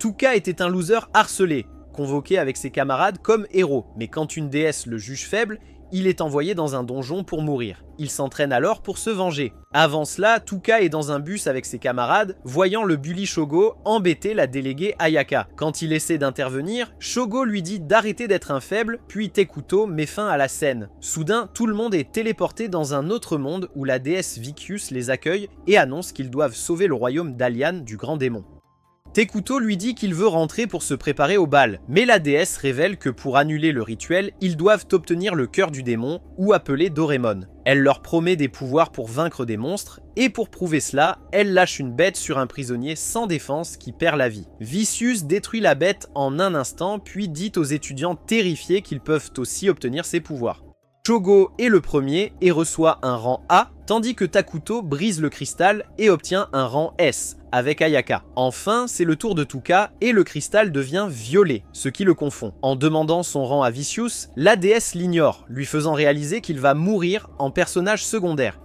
Tuka était un loser harcelé, convoqué avec ses camarades comme héros, mais quand une déesse le juge faible, il est envoyé dans un donjon pour mourir. Il s'entraîne alors pour se venger. Avant cela, Tuka est dans un bus avec ses camarades, voyant le bully Shogo embêter la déléguée Ayaka. Quand il essaie d'intervenir, Shogo lui dit d'arrêter d'être un faible, puis Tekuto met fin à la scène. Soudain, tout le monde est téléporté dans un autre monde où la déesse Vicus les accueille et annonce qu'ils doivent sauver le royaume d'Alian du grand démon. Tekuto lui dit qu'il veut rentrer pour se préparer au bal, mais la déesse révèle que pour annuler le rituel, ils doivent obtenir le cœur du démon, ou appelé Doraemon. Elle leur promet des pouvoirs pour vaincre des monstres, et pour prouver cela, elle lâche une bête sur un prisonnier sans défense qui perd la vie. Vicious détruit la bête en un instant, puis dit aux étudiants terrifiés qu'ils peuvent aussi obtenir ses pouvoirs. Shogo est le premier et reçoit un rang A, tandis que Takuto brise le cristal et obtient un rang S, avec Ayaka. Enfin, c'est le tour de Tuka et le cristal devient violet, ce qui le confond. En demandant son rang à Vicious, la déesse l'ignore, lui faisant réaliser qu'il va mourir en personnage secondaire.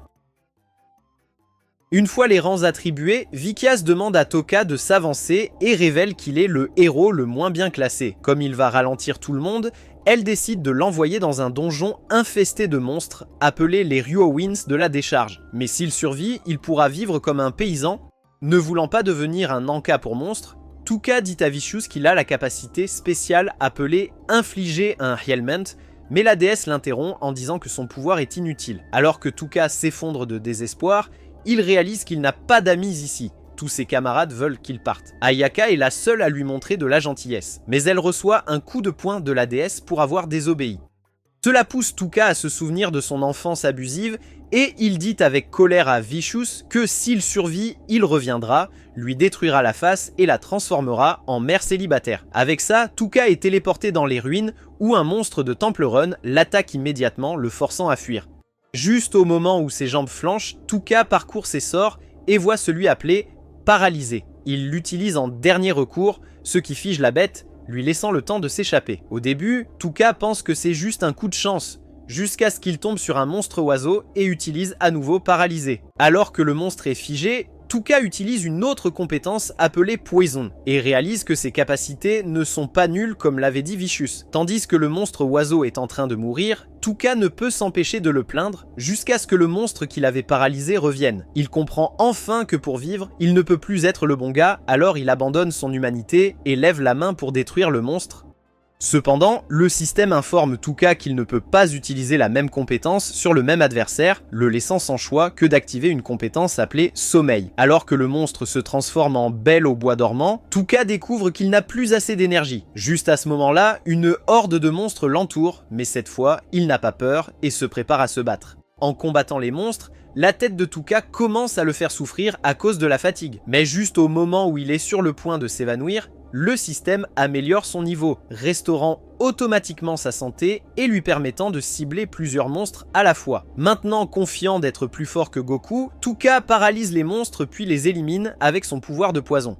Une fois les rangs attribués, Vikias demande à Toka de s'avancer et révèle qu'il est le héros le moins bien classé. Comme il va ralentir tout le monde, elle décide de l'envoyer dans un donjon infesté de monstres, appelé les Ryuowins de la décharge. Mais s'il survit, il pourra vivre comme un paysan. Ne voulant pas devenir un Anka pour monstre, Tuka dit à Vicious qu'il a la capacité spéciale appelée infliger un Ailment, mais la déesse l'interrompt en disant que son pouvoir est inutile. Alors que Tuka s'effondre de désespoir, il réalise qu'il n'a pas d'amis ici. Tous ses camarades veulent qu'il parte. Ayaka est la seule à lui montrer de la gentillesse, mais elle reçoit un coup de poing de la déesse pour avoir désobéi. Cela pousse Tuka à se souvenir de son enfance abusive et il dit avec colère à Vicious que s'il survit, il reviendra, lui détruira la face et la transformera en mère célibataire. Avec ça, Tuka est téléporté dans les ruines où un monstre de Temple Run l'attaque immédiatement, le forçant à fuir. Juste au moment où ses jambes flanchent, Tuka parcourt ses sorts et voit celui appelé paralysé. Il l'utilise en dernier recours, ce qui fige la bête, lui laissant le temps de s'échapper. Au début, Tuka pense que c'est juste un coup de chance, jusqu'à ce qu'il tombe sur un monstre oiseau et utilise à nouveau paralysé. Alors que le monstre est figé, Tuka utilise une autre compétence appelée Poison et réalise que ses capacités ne sont pas nulles comme l'avait dit Vicious. Tandis que le monstre oiseau est en train de mourir, Tuka ne peut s'empêcher de le plaindre jusqu'à ce que le monstre qui l'avait paralysé revienne. Il comprend enfin que pour vivre, il ne peut plus être le bon gars, alors il abandonne son humanité et lève la main pour détruire le monstre. Cependant, le système informe Tuka qu'il ne peut pas utiliser la même compétence sur le même adversaire, le laissant sans choix que d'activer une compétence appelée Sommeil. Alors que le monstre se transforme en Belle au bois dormant, Tuka découvre qu'il n'a plus assez d'énergie. Juste à ce moment-là, une horde de monstres l'entoure, mais cette fois, il n'a pas peur et se prépare à se battre. En combattant les monstres, la tête de Tuka commence à le faire souffrir à cause de la fatigue. Mais juste au moment où il est sur le point de s'évanouir, le système améliore son niveau, restaurant automatiquement sa santé et lui permettant de cibler plusieurs monstres à la fois. Maintenant confiant d'être plus fort que Goku, Tuka paralyse les monstres puis les élimine avec son pouvoir de poison.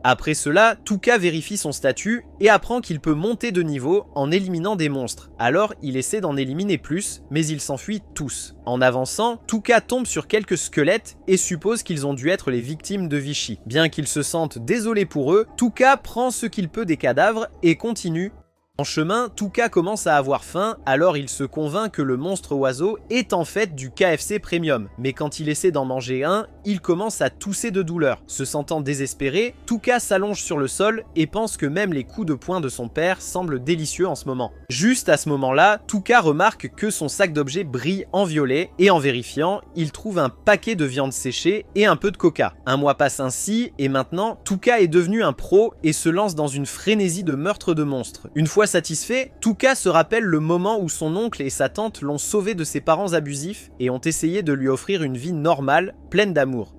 Après cela, Tuka vérifie son statut et apprend qu'il peut monter de niveau en éliminant des monstres. Alors il essaie d'en éliminer plus, mais ils s'enfuient tous. En avançant, Tuka tombe sur quelques squelettes et suppose qu'ils ont dû être les victimes de Vichy. Bien qu'il se sente désolé pour eux, Tuka prend ce qu'il peut des cadavres et continue. En chemin, Tuka commence à avoir faim, alors il se convainc que le monstre oiseau est en fait du KFC Premium. Mais quand il essaie d'en manger un, il commence à tousser de douleur. Se sentant désespéré, Tuka s'allonge sur le sol et pense que même les coups de poing de son père semblent délicieux en ce moment. Juste à ce moment-là, Tuka remarque que son sac d'objets brille en violet et en vérifiant, il trouve un paquet de viande séchée et un peu de coca. Un mois passe ainsi et maintenant, Tuka est devenu un pro et se lance dans une frénésie de meurtre de monstres. Une fois satisfait, Tuka se rappelle le moment où son oncle et sa tante l'ont sauvé de ses parents abusifs et ont essayé de lui offrir une vie normale, pleine d'amour.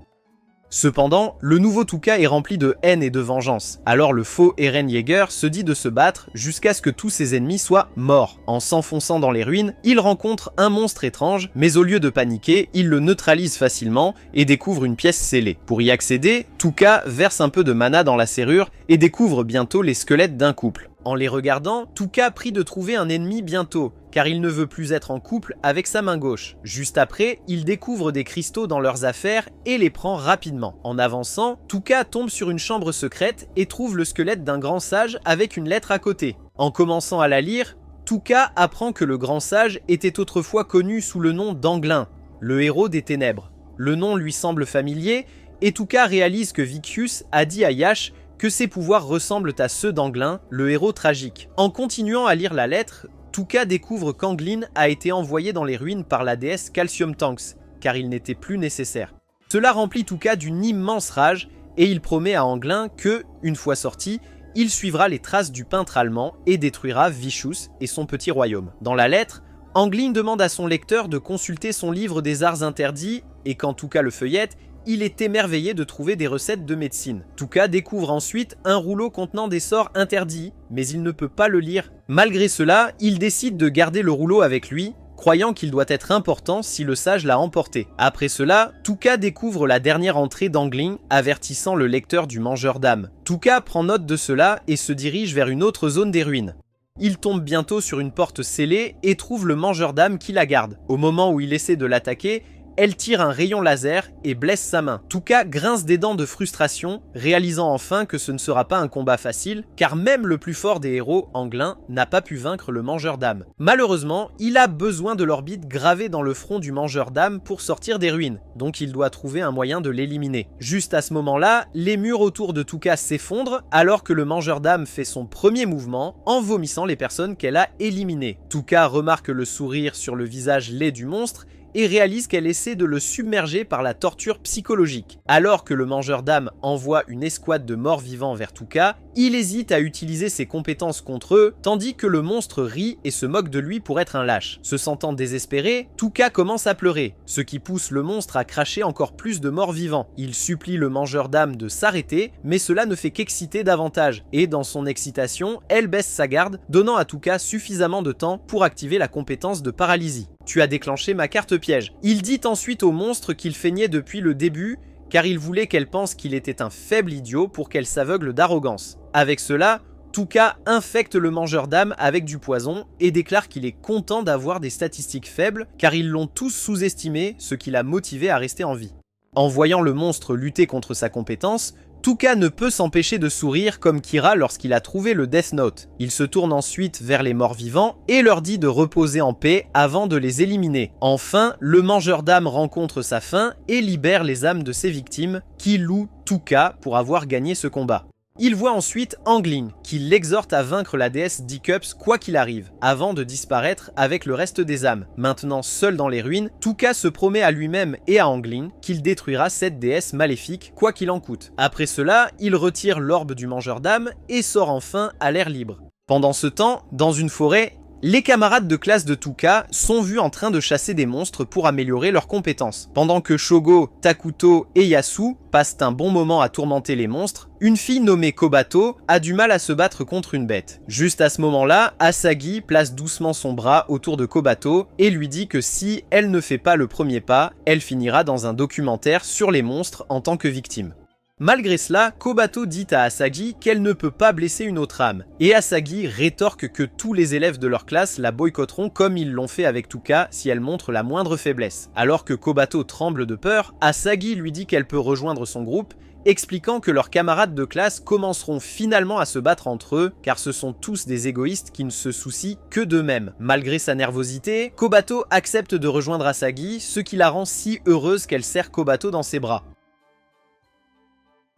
Cependant, le nouveau Tuka est rempli de haine et de vengeance, alors le faux Eren Yeager se dit de se battre jusqu'à ce que tous ses ennemis soient morts. En s'enfonçant dans les ruines, il rencontre un monstre étrange, mais au lieu de paniquer, il le neutralise facilement et découvre une pièce scellée. Pour y accéder, Tuka verse un peu de mana dans la serrure et découvre bientôt les squelettes d'un couple. En les regardant, Tuka prie de trouver un ennemi bientôt, car il ne veut plus être en couple avec sa main gauche. Juste après, il découvre des cristaux dans leurs affaires et les prend rapidement. En avançant, Tuka tombe sur une chambre secrète et trouve le squelette d'un grand sage avec une lettre à côté. En commençant à la lire, Tuka apprend que le grand sage était autrefois connu sous le nom d'Anglin, le héros des ténèbres. Le nom lui semble familier et Tuka réalise que Vicious a dit à Yash que ses pouvoirs ressemblent à ceux d'Anglin, le héros tragique. En continuant à lire la lettre, Tuka découvre qu'Anglin a été envoyé dans les ruines par la déesse Calcium Tanks, car il n'était plus nécessaire. Cela remplit Tuka d'une immense rage et il promet à Anglin que, une fois sorti, il suivra les traces du peintre allemand et détruira Vicious et son petit royaume. Dans la lettre, Anglin demande à son lecteur de consulter son livre des arts interdits et quand Tuka le feuillette, il est émerveillé de trouver des recettes de médecine. Tuka découvre ensuite un rouleau contenant des sorts interdits, mais il ne peut pas le lire. Malgré cela, il décide de garder le rouleau avec lui, croyant qu'il doit être important si le sage l'a emporté. Après cela, Tuka découvre la dernière entrée d'Anglin avertissant le lecteur du mangeur d'âme. Tuka prend note de cela et se dirige vers une autre zone des ruines. Il tombe bientôt sur une porte scellée et trouve le mangeur d'âme qui la garde. Au moment où il essaie de l'attaquer, elle tire un rayon laser et blesse sa main. Tuka grince des dents de frustration, réalisant enfin que ce ne sera pas un combat facile, car même le plus fort des héros, Anglin, n'a pas pu vaincre le mangeur d'âme. Malheureusement, il a besoin de l'orbite gravée dans le front du mangeur d'âme pour sortir des ruines, donc il doit trouver un moyen de l'éliminer. Juste à ce moment-là, les murs autour de Tuka s'effondrent, alors que le mangeur d'âme fait son premier mouvement, en vomissant les personnes qu'elle a éliminées. Tuka remarque le sourire sur le visage laid du monstre, et réalise qu'elle essaie de le submerger par la torture psychologique. Alors que le mangeur d'âme envoie une escouade de morts vivants vers Tuka, il hésite à utiliser ses compétences contre eux, tandis que le monstre rit et se moque de lui pour être un lâche. Se sentant désespéré, Tuka commence à pleurer, ce qui pousse le monstre à cracher encore plus de morts vivants. Il supplie le mangeur d'âme de s'arrêter, mais cela ne fait qu'exciter davantage, et dans son excitation, elle baisse sa garde, donnant à Tuka suffisamment de temps pour activer la compétence de paralysie. Tu as déclenché ma carte piège. Il dit ensuite au monstre qu'il feignait depuis le début, car il voulait qu'elle pense qu'il était un faible idiot pour qu'elle s'aveugle d'arrogance. Avec cela, Tuka infecte le mangeur d'âme avec du poison et déclare qu'il est content d'avoir des statistiques faibles, car ils l'ont tous sous-estimé, ce qui l'a motivé à rester en vie. En voyant le monstre lutter contre sa compétence, Tuka ne peut s'empêcher de sourire comme Kira lorsqu'il a trouvé le Death Note. Il se tourne ensuite vers les morts vivants et leur dit de reposer en paix avant de les éliminer. Enfin, le mangeur d'âme rencontre sa fin et libère les âmes de ses victimes, qui louent Tuka pour avoir gagné ce combat. Il voit ensuite Anglin, qui l'exhorte à vaincre la déesse Dikups quoi qu'il arrive, avant de disparaître avec le reste des âmes. Maintenant seul dans les ruines, Tuka se promet à lui-même et à Anglin qu'il détruira cette déesse maléfique quoi qu'il en coûte. Après cela, il retire l'orbe du mangeur d'âme et sort enfin à l'air libre. Pendant ce temps, dans une forêt, les camarades de classe de Tuka sont vus en train de chasser des monstres pour améliorer leurs compétences. Pendant que Shogo, Takuto et Yasu passent un bon moment à tourmenter les monstres, une fille nommée Kobato a du mal à se battre contre une bête. Juste à ce moment-là, Asagi place doucement son bras autour de Kobato et lui dit que si elle ne fait pas le premier pas, elle finira dans un documentaire sur les monstres en tant que victime. Malgré cela, Kobato dit à Asagi qu'elle ne peut pas blesser une autre âme, et Asagi rétorque que tous les élèves de leur classe la boycotteront comme ils l'ont fait avec Tuka si elle montre la moindre faiblesse. Alors que Kobato tremble de peur, Asagi lui dit qu'elle peut rejoindre son groupe, expliquant que leurs camarades de classe commenceront finalement à se battre entre eux, car ce sont tous des égoïstes qui ne se soucient que d'eux-mêmes. Malgré sa nervosité, Kobato accepte de rejoindre Asagi, ce qui la rend si heureuse qu'elle serre Kobato dans ses bras.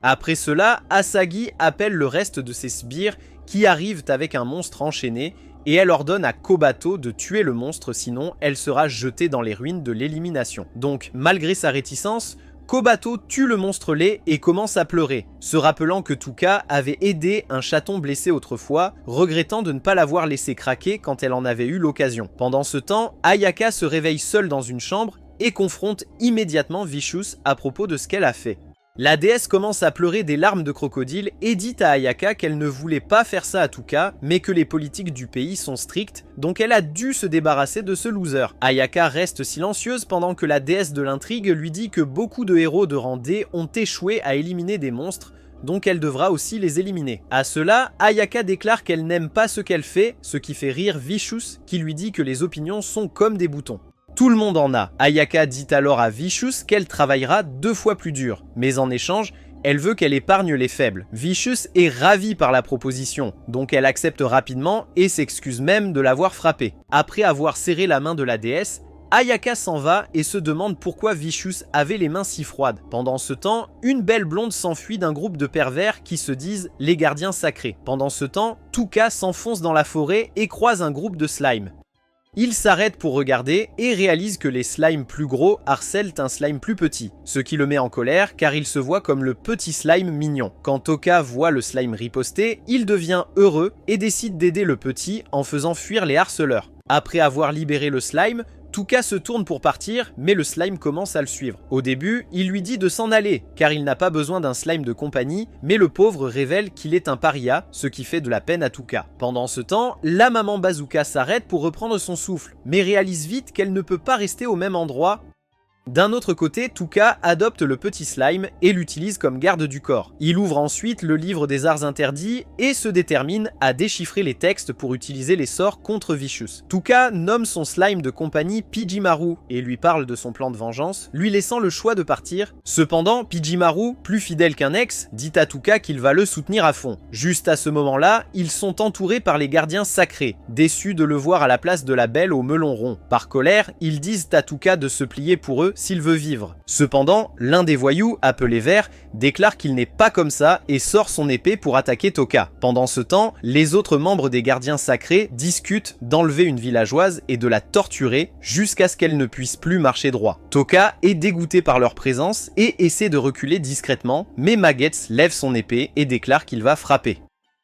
Après cela, Asagi appelle le reste de ses sbires qui arrivent avec un monstre enchaîné et elle ordonne à Kobato de tuer le monstre, sinon elle sera jetée dans les ruines de l'élimination. Donc, malgré sa réticence, Kobato tue le monstre laid et commence à pleurer, se rappelant que Tuka avait aidé un chaton blessé autrefois, regrettant de ne pas l'avoir laissé craquer quand elle en avait eu l'occasion. Pendant ce temps, Ayaka se réveille seule dans une chambre et confronte immédiatement Vicious à propos de ce qu'elle a fait. La déesse commence à pleurer des larmes de crocodile et dit à Ayaka qu'elle ne voulait pas faire ça à Tuka, mais que les politiques du pays sont strictes, donc elle a dû se débarrasser de ce loser. Ayaka reste silencieuse pendant que la déesse de l'intrigue lui dit que beaucoup de héros de rang D ont échoué à éliminer des monstres, donc elle devra aussi les éliminer. À cela, Ayaka déclare qu'elle n'aime pas ce qu'elle fait, ce qui fait rire Vicious, qui lui dit que les opinions sont comme des boutons. Tout le monde en a. Ayaka dit alors à Vicious qu'elle travaillera 2 fois plus dur, mais en échange, elle veut qu'elle épargne les faibles. Vicious est ravie par la proposition, donc elle accepte rapidement et s'excuse même de l'avoir frappée. Après avoir serré la main de la déesse, Ayaka s'en va et se demande pourquoi Vicious avait les mains si froides. Pendant ce temps, une belle blonde s'enfuit d'un groupe de pervers qui se disent les gardiens sacrés. Pendant ce temps, Touka s'enfonce dans la forêt et croise un groupe de slime. Il s'arrête pour regarder et réalise que les slimes plus gros harcèlent un slime plus petit, ce qui le met en colère car il se voit comme le petit slime mignon. Quand Touka voit le slime riposter, il devient heureux et décide d'aider le petit en faisant fuir les harceleurs. Après avoir libéré le slime, Touka se tourne pour partir, mais le slime commence à le suivre. Au début, il lui dit de s'en aller, car il n'a pas besoin d'un slime de compagnie, mais le pauvre révèle qu'il est un paria, ce qui fait de la peine à Touka. Pendant ce temps, la maman Bazooka s'arrête pour reprendre son souffle, mais réalise vite qu'elle ne peut pas rester au même endroit. D'un autre côté, Touka adopte le petit slime et l'utilise comme garde du corps. Il ouvre ensuite le livre des arts interdits et se détermine à déchiffrer les textes pour utiliser les sorts contre Vicious. Touka nomme son slime de compagnie Pijimaru et lui parle de son plan de vengeance, lui laissant le choix de partir. Cependant, Pijimaru, plus fidèle qu'un ex, dit à Touka qu'il va le soutenir à fond. Juste à ce moment-là, ils sont entourés par les gardiens sacrés, déçus de le voir à la place de la belle au melon rond. Par colère, ils disent à Touka de se plier pour eux s'il veut vivre. Cependant, l'un des voyous, appelé Vert, déclare qu'il n'est pas comme ça et sort son épée pour attaquer Touka. Pendant ce temps, les autres membres des gardiens sacrés discutent d'enlever une villageoise et de la torturer jusqu'à ce qu'elle ne puisse plus marcher droit. Touka est dégoûté par leur présence et essaie de reculer discrètement, mais Maggots lève son épée et déclare qu'il va frapper.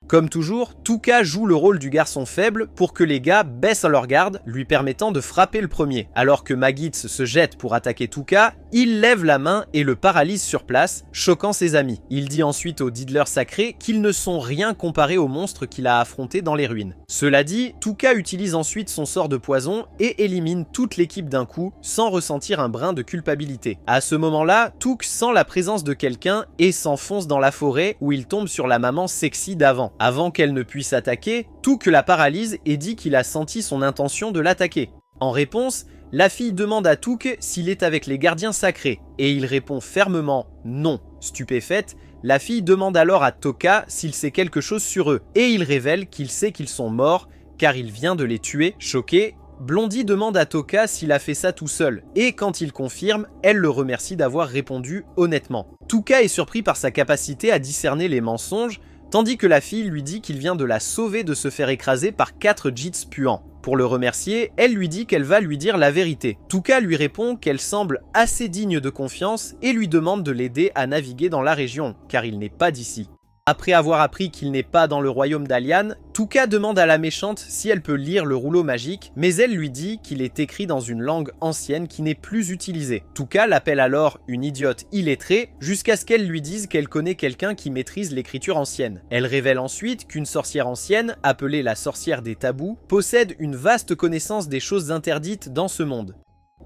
Comme toujours, Touka joue le rôle du garçon faible pour que les gars baissent leur garde, lui permettant de frapper le premier. Alors que Maggots se jette pour attaquer Touka, il lève la main et le paralyse sur place, choquant ses amis. Il dit ensuite aux Diddlers sacrés qu'ils ne sont rien comparés aux monstres qu'il a affrontés dans les ruines. Cela dit, Touka utilise ensuite son sort de poison et élimine toute l'équipe d'un coup, sans ressentir un brin de culpabilité. À ce moment-là, Touk sent la présence de quelqu'un et s'enfonce dans la forêt où il tombe sur la maman sexy d'avant. Avant qu'elle ne puisse attaquer, Touk la paralyse et dit qu'il a senti son intention de l'attaquer. En réponse, la fille demande à Touk s'il est avec les gardiens sacrés, et il répond fermement non. Stupéfaite, la fille demande alors à Touka s'il sait quelque chose sur eux, et il révèle qu'il sait qu'ils sont morts, car il vient de les tuer. Choquée, Blondie demande à Touka s'il a fait ça tout seul, et quand il confirme, elle le remercie d'avoir répondu honnêtement. Touka est surpris par sa capacité à discerner les mensonges, tandis que la fille lui dit qu'il vient de la sauver de se faire écraser par 4 Jits puants. Pour le remercier, elle lui dit qu'elle va lui dire la vérité. Touka lui répond qu'elle semble assez digne de confiance et lui demande de l'aider à naviguer dans la région, car il n'est pas d'ici. Après avoir appris qu'il n'est pas dans le royaume d'Alian, Touka demande à la méchante si elle peut lire le rouleau magique, mais elle lui dit qu'il est écrit dans une langue ancienne qui n'est plus utilisée. Touka l'appelle alors une idiote illettrée, jusqu'à ce qu'elle lui dise qu'elle connaît quelqu'un qui maîtrise l'écriture ancienne. Elle révèle ensuite qu'une sorcière ancienne, appelée la sorcière des tabous, possède une vaste connaissance des choses interdites dans ce monde.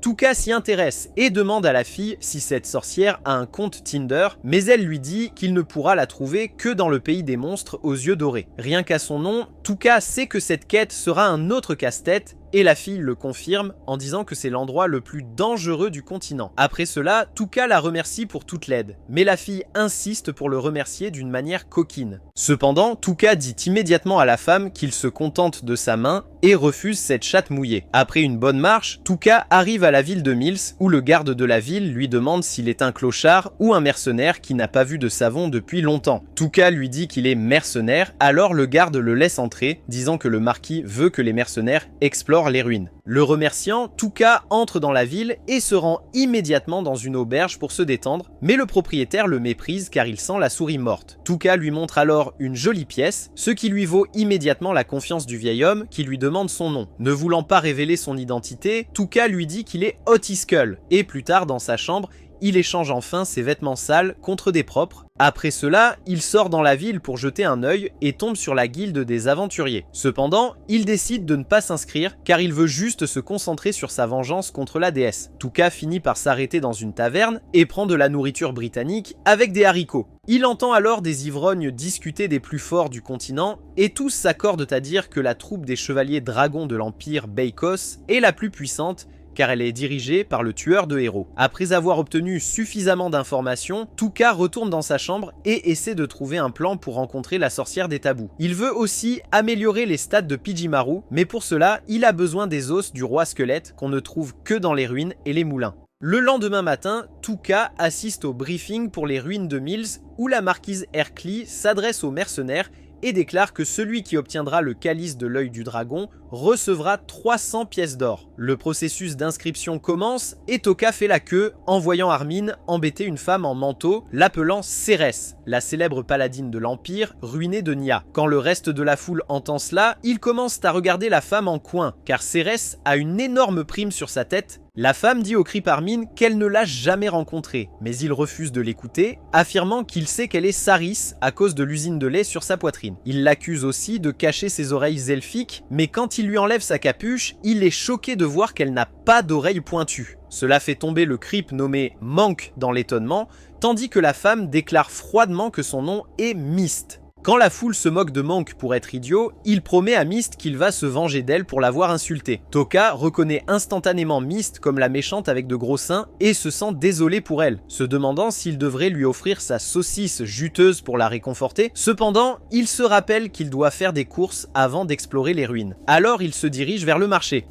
Touka s'y intéresse et demande à la fille si cette sorcière a un compte Tinder, mais elle lui dit qu'il ne pourra la trouver que dans le pays des monstres aux yeux dorés. Rien qu'à son nom, Touka sait que cette quête sera un autre casse-tête, et la fille le confirme en disant que c'est l'endroit le plus dangereux du continent. Après cela, Touka la remercie pour toute l'aide, mais la fille insiste pour le remercier d'une manière coquine. Cependant, Touka dit immédiatement à la femme qu'il se contente de sa main et refuse cette chatte mouillée. Après une bonne marche, Touka arrive à la ville de Mills où le garde de la ville lui demande s'il est un clochard ou un mercenaire qui n'a pas vu de savon depuis longtemps. Touka lui dit qu'il est mercenaire, alors le garde le laisse entrer, disant que le marquis veut que les mercenaires explorent les ruines. Le remerciant, Touka entre dans la ville et se rend immédiatement dans une auberge pour se détendre, mais le propriétaire le méprise car il sent la souris morte. Touka lui montre alors une jolie pièce, ce qui lui vaut immédiatement la confiance du vieil homme qui lui demande son nom. Ne voulant pas révéler son identité, Touka lui dit qu'il est Otis Skull, et plus tard dans sa chambre, il échange enfin ses vêtements sales contre des propres. Après cela, il sort dans la ville pour jeter un œil et tombe sur la guilde des aventuriers. Cependant, il décide de ne pas s'inscrire car il veut juste se concentrer sur sa vengeance contre la déesse. Touka finit par s'arrêter dans une taverne et prend de la nourriture britannique avec des haricots. Il entend alors des ivrognes discuter des plus forts du continent et tous s'accordent à dire que la troupe des chevaliers dragons de l'Empire Beikos est la plus puissante car elle est dirigée par le tueur de héros. Après avoir obtenu suffisamment d'informations, Touka retourne dans sa chambre et essaie de trouver un plan pour rencontrer la sorcière des tabous. Il veut aussi améliorer les stats de Pijimaru, mais pour cela, il a besoin des os du roi squelette qu'on ne trouve que dans les ruines et les moulins. Le lendemain matin, Touka assiste au briefing pour les ruines de Mills où la marquise Erkli s'adresse aux mercenaires et déclare que celui qui obtiendra le calice de l'œil du dragon recevra 300 pièces d'or. Le processus d'inscription commence et Touka fait la queue en voyant Armin embêter une femme en manteau, l'appelant Cérès, la célèbre paladine de l'Empire ruinée de Nia. Quand le reste de la foule entend cela, ils commencent à regarder la femme en coin, car Cérès a une énorme prime sur sa tête. La femme dit au Crip Armin qu'elle ne l'a jamais rencontrée, mais il refuse de l'écouter, affirmant qu'il sait qu'elle est Saris à cause de l'usine de lait sur sa poitrine. Il l'accuse aussi de cacher ses oreilles elfiques, mais quand il lui enlève sa capuche, il est choqué de voir qu'elle n'a pas d'oreilles pointues. Cela fait tomber le Crip nommé Manque dans l'étonnement, tandis que la femme déclare froidement que son nom est Mist. Quand la foule se moque de Monk pour être idiot, il promet à Mist qu'il va se venger d'elle pour l'avoir insultée. Touka reconnaît instantanément Mist comme la méchante avec de gros seins et se sent désolé pour elle, se demandant s'il devrait lui offrir sa saucisse juteuse pour la réconforter. Cependant, il se rappelle qu'il doit faire des courses avant d'explorer les ruines. Alors il se dirige vers le marché.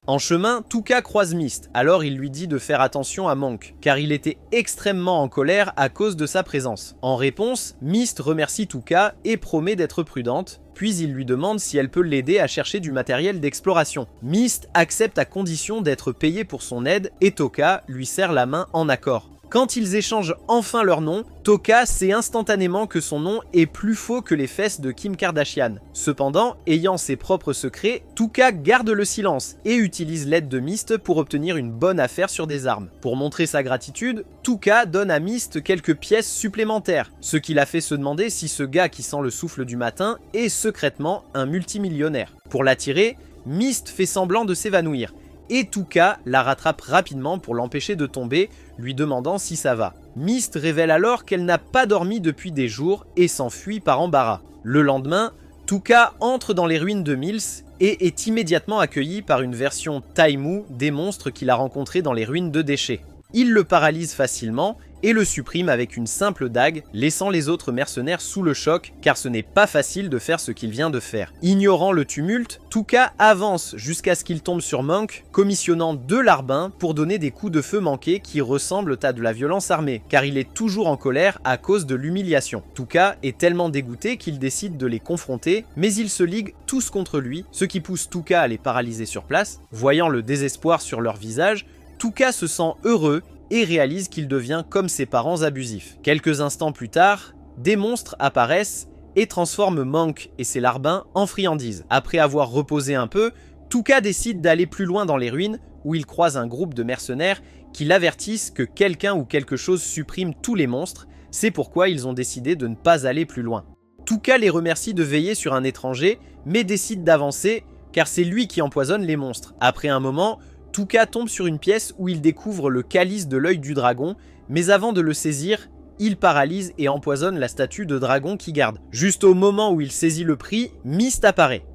En chemin, Touka croise Mist, alors il lui dit de faire attention à Monk, car il était extrêmement en colère à cause de sa présence. En réponse, Mist remercie Touka et promet d'être prudente, puis il lui demande si elle peut l'aider à chercher du matériel d'exploration. Mist accepte à condition d'être payé pour son aide et Touka lui serre la main en accord. Quand ils échangent enfin leur nom, Touka sait instantanément que son nom est plus faux que les fesses de Kim Kardashian. Cependant, ayant ses propres secrets, Touka garde le silence et utilise l'aide de Mist pour obtenir une bonne affaire sur des armes. Pour montrer sa gratitude, Touka donne à Mist quelques pièces supplémentaires, ce qui l'a fait se demander si ce gars qui sent le souffle du matin est secrètement un multimillionnaire. Pour l'attirer, Mist fait semblant de s'évanouir, et Touka la rattrape rapidement pour l'empêcher de tomber, lui demandant si ça va. Mist révèle alors qu'elle n'a pas dormi depuis des jours et s'enfuit par embarras. Le lendemain, Touka entre dans les ruines de Mills et est immédiatement accueilli par une version Taimu des monstres qu'il a rencontrés dans les ruines de déchets. Il le paralyse facilement et le supprime avec une simple dague, laissant les autres mercenaires sous le choc car ce n'est pas facile de faire ce qu'il vient de faire. Ignorant le tumulte, Touka avance jusqu'à ce qu'il tombe sur Monk, commissionnant 2 larbins pour donner des coups de feu manqués qui ressemblent à de la violence armée, car il est toujours en colère à cause de l'humiliation. Touka est tellement dégoûté qu'il décide de les confronter, mais ils se liguent tous contre lui, ce qui pousse Touka à les paralyser sur place. Voyant le désespoir sur leur visage, Touka se sent heureux et réalise qu'il devient comme ses parents abusifs. Quelques instants plus tard, des monstres apparaissent et transforment Monk et ses larbins en friandises. Après avoir reposé un peu, Touka décide d'aller plus loin dans les ruines où il croise un groupe de mercenaires qui l'avertissent que quelqu'un ou quelque chose supprime tous les monstres, c'est pourquoi ils ont décidé de ne pas aller plus loin. Touka les remercie de veiller sur un étranger, mais décide d'avancer car c'est lui qui empoisonne les monstres. Après un moment, Touka tombe sur une pièce où il découvre le calice de l'œil du dragon, mais avant de le saisir, il paralyse et empoisonne la statue de dragon qu'il garde. Juste au moment où il saisit le prix, Mist apparaît.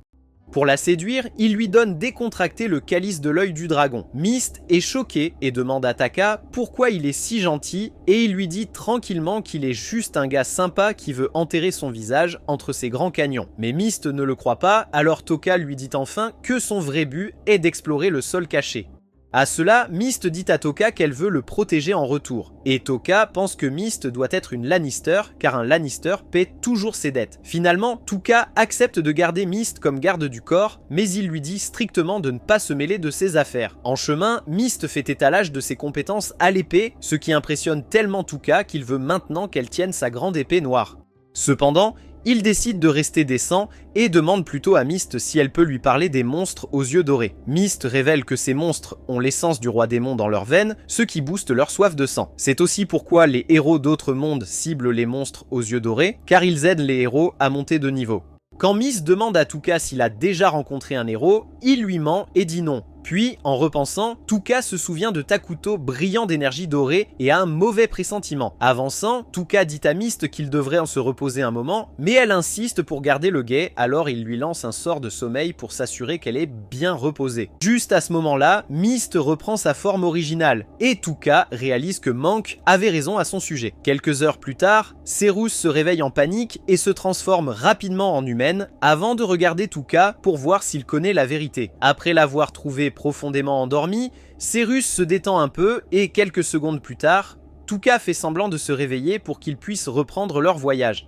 Pour la séduire, il lui donne décontracté le calice de l'œil du dragon. Mist est choqué et demande à Touka pourquoi il est si gentil et il lui dit tranquillement qu'il est juste un gars sympa qui veut enterrer son visage entre ses grands canyons. Mais Mist ne le croit pas, alors Touka lui dit enfin que son vrai but est d'explorer le sol caché. À cela, Mist dit à Touka qu'elle veut le protéger en retour. Et Touka pense que Mist doit être une Lannister, car un Lannister paie toujours ses dettes. Finalement, Touka accepte de garder Mist comme garde du corps, mais il lui dit strictement de ne pas se mêler de ses affaires. En chemin, Mist fait étalage de ses compétences à l'épée, ce qui impressionne tellement Touka qu'il veut maintenant qu'elle tienne sa grande épée noire. Cependant, Il décide de rester décent et demande plutôt à Myst si elle peut lui parler des monstres aux yeux dorés. Myst révèle que ces monstres ont l'essence du roi démon dans leurs veines, ce qui booste leur soif de sang. C'est aussi pourquoi les héros d'autres mondes ciblent les monstres aux yeux dorés, car ils aident les héros à monter de niveau. Quand Myst demande à Tuka s'il a déjà rencontré un héros, il lui ment et dit non. Puis, en repensant, Tuka se souvient de Takuto brillant d'énergie dorée et a un mauvais pressentiment. Avançant, Tuka dit à Myst qu'il devrait en se reposer un moment, mais elle insiste pour garder le guet, alors il lui lance un sort de sommeil pour s'assurer qu'elle est bien reposée. Juste à ce moment-là, Myst reprend sa forme originale, et Tuka réalise que Mank avait raison à son sujet. Quelques heures plus tard, Serus se réveille en panique et se transforme rapidement en humaine, avant de regarder Tuka pour voir s'il connaît la vérité. Après l'avoir trouvé profondément endormi, Serus se détend un peu et quelques secondes plus tard, Tuka fait semblant de se réveiller pour qu'ils puissent reprendre leur voyage.